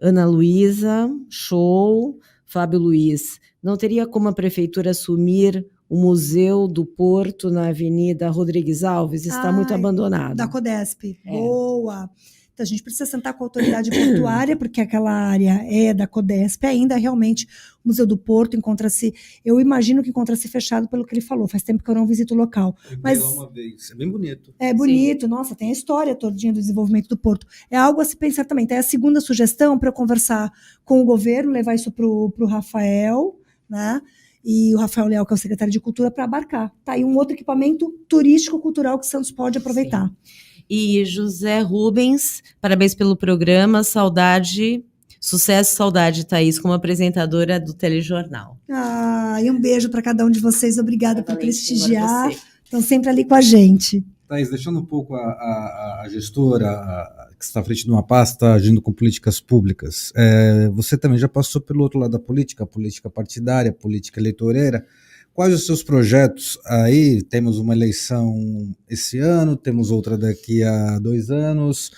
[SPEAKER 2] Ana Luísa, show. Fábio Luiz, não teria como a prefeitura assumir o Museu do Porto na Avenida Rodrigues Alves? Está muito abandonado.
[SPEAKER 4] Da Codesp, boa. Então, a gente precisa sentar com a autoridade portuária, porque aquela área é da Codesp ainda, realmente, o Museu do Porto encontra-se, eu imagino que encontra-se fechado pelo que ele falou, faz tempo que eu não visito o local. Mas
[SPEAKER 1] lá uma vez, é bem bonito.
[SPEAKER 4] É bonito, Sim. Nossa, tem a história todinha do desenvolvimento do Porto. É algo a se pensar também. Tem a segunda sugestão para eu conversar com o governo, levar isso para o Rafael, né? E o Rafael Leal, que é o secretário de Cultura, para abarcar. Tá aí um outro equipamento turístico-cultural que Santos pode aproveitar.
[SPEAKER 2] Sim. E José Rubens, parabéns pelo programa, saudade, sucesso, saudade, Thaís, como apresentadora do telejornal.
[SPEAKER 4] E um beijo para cada um de vocês, obrigada por prestigiar, estão sempre ali com a gente.
[SPEAKER 1] Thaís, deixando um pouco a gestora, que está à frente de uma pasta agindo com políticas públicas. Você também já passou pelo outro lado da política, política partidária, política eleitoreira. Quais os seus projetos aí? Temos uma eleição esse ano, temos outra daqui a 2 anos.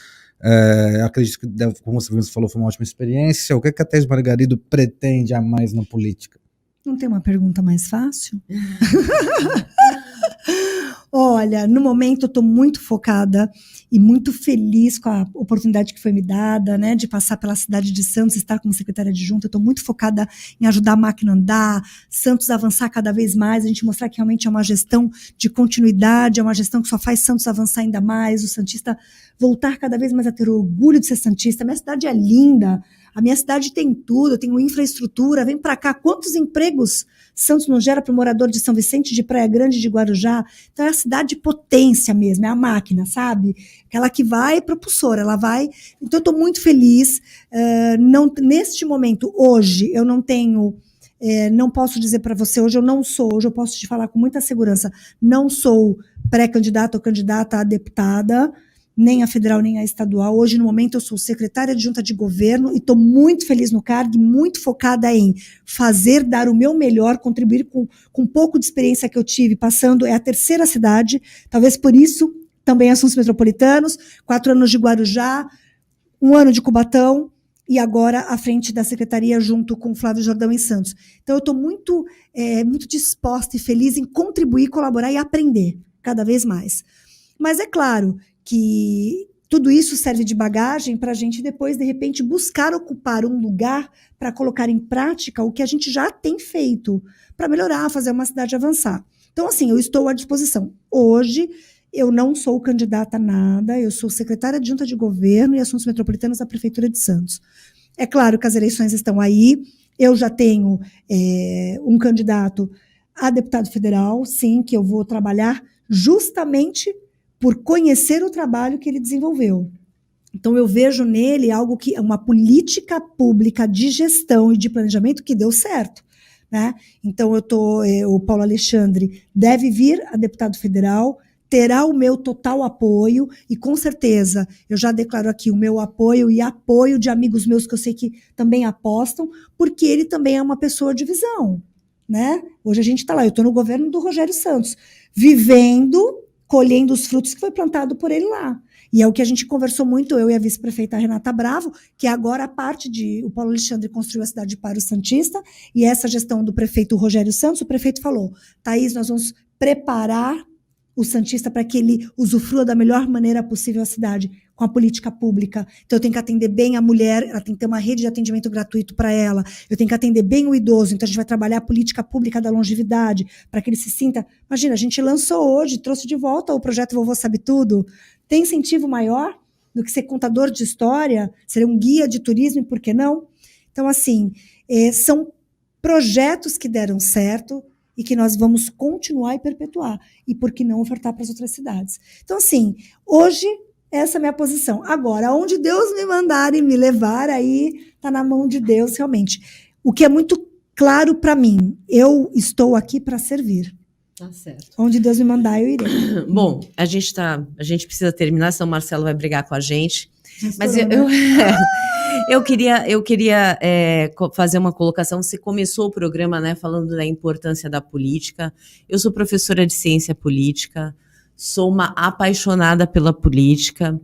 [SPEAKER 1] Acredito que, como você falou, foi uma ótima experiência. O que a Thaís Margarido pretende a mais na política?
[SPEAKER 4] Não tem uma pergunta mais fácil? Olha, no momento eu estou muito focada e muito feliz com a oportunidade que foi me dada, né, de passar pela cidade de Santos, estar como secretária adjunta. Eu estou muito focada em ajudar a máquina a andar, Santos avançar cada vez mais, a gente mostrar que realmente é uma gestão de continuidade, é uma gestão que só faz Santos avançar ainda mais, o santista voltar cada vez mais a ter orgulho de ser santista. Minha cidade é linda, a minha cidade tem tudo, eu tenho infraestrutura, vem para cá, quantos empregos Santos não gera para o morador de São Vicente, de Praia Grande, de Guarujá? Então é a cidade de potência mesmo, é a máquina, sabe? Aquela que vai propulsora, ela vai. Então eu estou muito feliz. Neste momento, hoje, eu não tenho, não posso dizer para você, hoje eu posso te falar com muita segurança, não sou pré-candidata ou candidata a deputada, nem a federal, nem a estadual. Hoje, no momento, eu sou secretária adjunta de governo e estou muito feliz no cargo e muito focada em fazer, dar o meu melhor, contribuir com um pouco de experiência que eu tive, passando, é a 3ª cidade, talvez por isso, também assuntos metropolitanos, 4 anos de Guarujá, 1 ano de Cubatão, e agora à frente da secretaria junto com o Flávio Jordão em Santos. Então, eu estou muito disposta e feliz em contribuir, colaborar e aprender cada vez mais. Mas é claro que tudo isso serve de bagagem para a gente depois, de repente, buscar ocupar um lugar para colocar em prática o que a gente já tem feito, para melhorar, fazer uma cidade avançar. Então, assim, eu estou à disposição. Hoje, eu não sou candidata a nada, eu sou secretária adjunta de governo e assuntos metropolitanos da Prefeitura de Santos. É claro que as eleições estão aí, eu já tenho um candidato a deputado federal, sim, que eu vou trabalhar justamente por conhecer o trabalho que ele desenvolveu. Então, eu vejo nele algo que é uma política pública de gestão e de planejamento que deu certo, né? Então, o Paulo Alexandre deve vir a deputado federal, terá o meu total apoio e, com certeza, eu já declaro aqui o meu apoio e apoio de amigos meus que eu sei que também apostam, porque ele também é uma pessoa de visão, né? Hoje a gente está lá, eu estou no governo do Rogério Santos, colhendo os frutos que foi plantado por ele lá. E é o que a gente conversou muito, eu e a vice-prefeita Renata Bravo, que agora a parte o Paulo Alexandre construiu a cidade para o Santista, e essa gestão do prefeito Rogério Santos, o prefeito falou, Thaís, nós vamos preparar o Santista para que ele usufrua da melhor maneira possível a cidade, com a política pública. Então eu tenho que atender bem a mulher, ela tem que ter uma rede de atendimento gratuito para ela, eu tenho que atender bem o idoso, então a gente vai trabalhar a política pública da longevidade, para que ele se sinta... Imagina, a gente lançou hoje, trouxe de volta o projeto Vovô Sabe Tudo. Tem incentivo maior do que ser contador de história, ser um guia de turismo, e por que não? Então, assim, são projetos que deram certo, e que nós vamos continuar e perpetuar. E por que não ofertar para as outras cidades? Então, assim, hoje, essa é a minha posição. Agora, onde Deus me mandar e me levar, aí está na mão de Deus, realmente. O que é muito claro para mim, eu estou aqui para servir.
[SPEAKER 2] Tá certo.
[SPEAKER 4] Onde Deus me mandar, eu irei.
[SPEAKER 2] Bom, a gente precisa terminar, senão o Marcelo vai brigar com a gente. Mas eu queria fazer uma colocação. Você começou o programa, né, falando da importância da política. Eu sou professora de ciência política, sou uma apaixonada pela política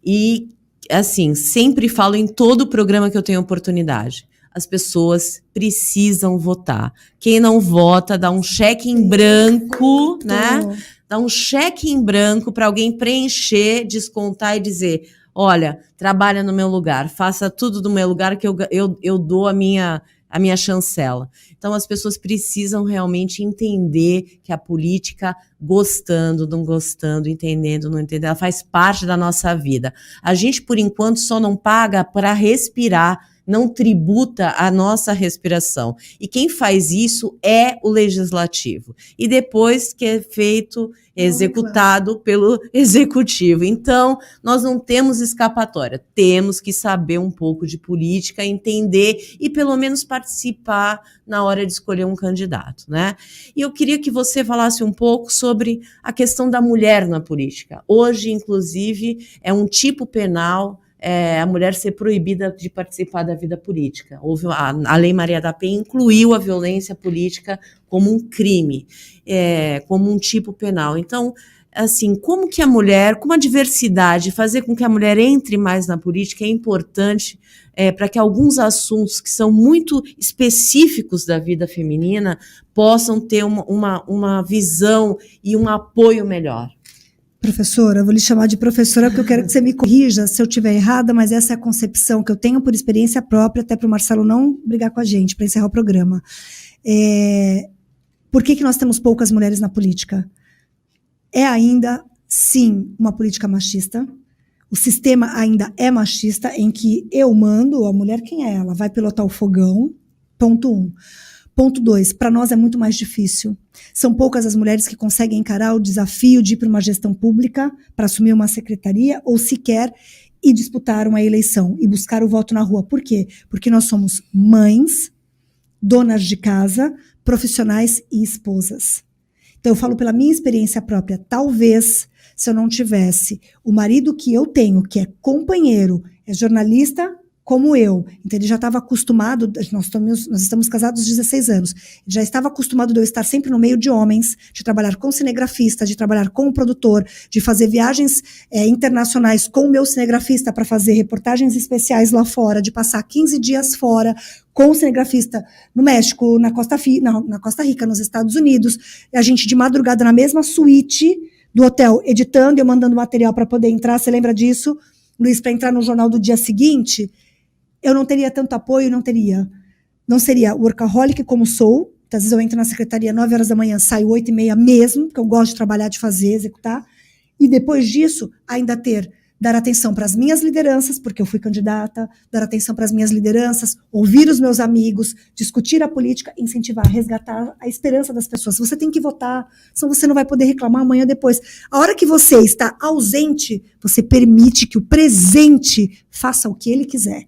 [SPEAKER 2] e, assim, sempre falo em todo o programa que eu tenho oportunidade. As pessoas precisam votar. Quem não vota, dá um cheque em branco, né? Dá um cheque em branco para alguém preencher, descontar e dizer... Olha, trabalha no meu lugar, faça tudo do meu lugar que eu dou a minha chancela. Então, as pessoas precisam realmente entender que a política, gostando, não gostando, entendendo, não entendendo, ela faz parte da nossa vida. A gente, por enquanto, só não paga para respirar, não tributa a nossa respiração. E quem faz isso é o legislativo. E depois que é feito, executado pelo executivo. Então, nós não temos escapatória. Temos que saber um pouco de política, entender e pelo menos participar na hora de escolher um candidato, né? E eu queria que você falasse um pouco sobre a questão da mulher na política. Hoje, inclusive, é um tipo penal a mulher ser proibida de participar da vida política. Houve a Lei Maria da Penha incluiu a violência política como um crime, como um tipo penal. Então, assim, como que a mulher, como a diversidade, fazer com que a mulher entre mais na política é importante para que alguns assuntos que são muito específicos da vida feminina possam ter uma visão e um apoio melhor.
[SPEAKER 4] Professora, eu vou lhe chamar de professora porque eu quero que você me corrija se eu estiver errada, mas essa é a concepção que eu tenho por experiência própria, até para o Marcelo não brigar com a gente, para encerrar o programa. Por que nós temos poucas mulheres na política? É ainda, sim, uma política machista. O sistema ainda é machista, em que eu mando, a mulher, quem é ela? Vai pilotar o fogão, ponto 1. Ponto 2, para nós é muito mais difícil. São poucas as mulheres que conseguem encarar o desafio de ir para uma gestão pública, para assumir uma secretaria, ou sequer ir disputar uma eleição e buscar o voto na rua. Por quê? Porque nós somos mães, donas de casa, profissionais e esposas. Então, eu falo pela minha experiência própria. Talvez, se eu não tivesse o marido que eu tenho, que é companheiro, é jornalista como eu, então ele já estava acostumado, nós estamos casados há 16 anos, ele já estava acostumado de eu estar sempre no meio de homens, de trabalhar com cinegrafista, de trabalhar com o produtor, de fazer viagens internacionais com o meu cinegrafista para fazer reportagens especiais lá fora, de passar 15 dias fora com o cinegrafista no México, na Costa Rica, nos Estados Unidos, a gente de madrugada na mesma suíte do hotel, editando e eu mandando material para poder entrar, você lembra disso, Luiz, para entrar no jornal do dia seguinte? Eu não teria tanto apoio, não seria workaholic como sou, às vezes eu entro na secretaria 9 horas da manhã, saio 8h30 mesmo, porque eu gosto de trabalhar, de fazer, executar, e depois disso, ainda dar atenção para as minhas lideranças, porque eu fui candidata, dar atenção para as minhas lideranças, ouvir os meus amigos, discutir a política, incentivar, resgatar a esperança das pessoas. Você tem que votar, senão você não vai poder reclamar amanhã depois. A hora que você está ausente, você permite que o presente faça o que ele quiser.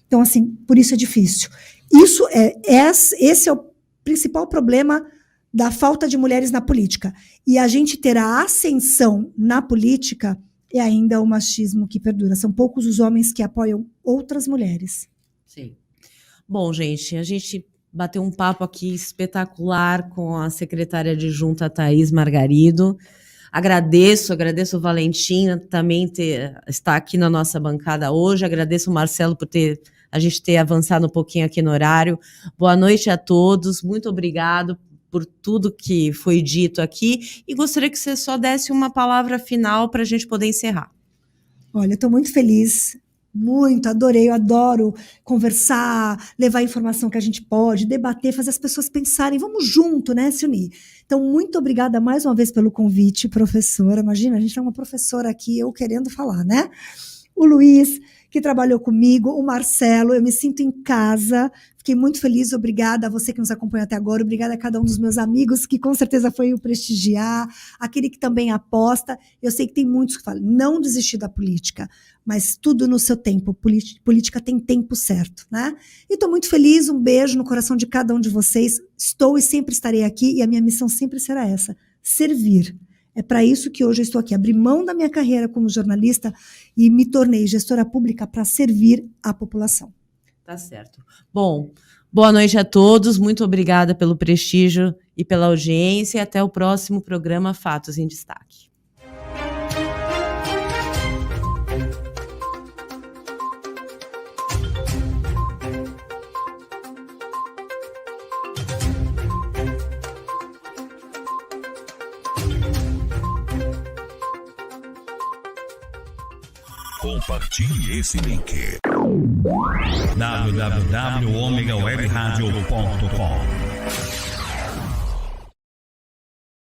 [SPEAKER 4] Então, assim, por isso é difícil. Esse é o principal problema da falta de mulheres na política. E a gente ter a ascensão na política é ainda o machismo que perdura. São poucos os homens que apoiam outras mulheres. Sim.
[SPEAKER 2] Bom, gente, a gente bateu um papo aqui espetacular com a secretária adjunta Thaís Margarido. Agradeço o Valentim também estar aqui na nossa bancada hoje. Agradeço o Marcelo por a gente ter avançado um pouquinho aqui no horário. Boa noite a todos. Muito obrigado por tudo que foi dito aqui. E gostaria que você só desse uma palavra final para a gente poder encerrar.
[SPEAKER 4] Olha, eu estou muito feliz. Muito, adorei, eu adoro conversar, levar informação que a gente pode, debater, fazer as pessoas pensarem, vamos junto, né, se unir. Então, muito obrigada mais uma vez pelo convite, professora. Imagina, a gente tem uma professora aqui, eu querendo falar, né? O Luiz, que trabalhou comigo, o Marcelo, eu me sinto em casa, fiquei muito feliz, obrigada a você que nos acompanha até agora, obrigada a cada um dos meus amigos, que com certeza foi o prestigiar, aquele que também aposta. Eu sei que tem muitos que falam, não desistir da política, mas tudo no seu tempo, política tem tempo certo, né? E estou muito feliz, um beijo no coração de cada um de vocês, estou e sempre estarei aqui, e a minha missão sempre será essa, servir. É para isso que hoje eu estou aqui, abri mão da minha carreira como jornalista e me tornei gestora pública para servir a população.
[SPEAKER 2] Tá certo. Bom, boa noite a todos, muito obrigada pelo prestígio e pela audiência e até o próximo programa Fatos em Destaque.
[SPEAKER 3] Compartilhe esse link. www.omegawebradio.com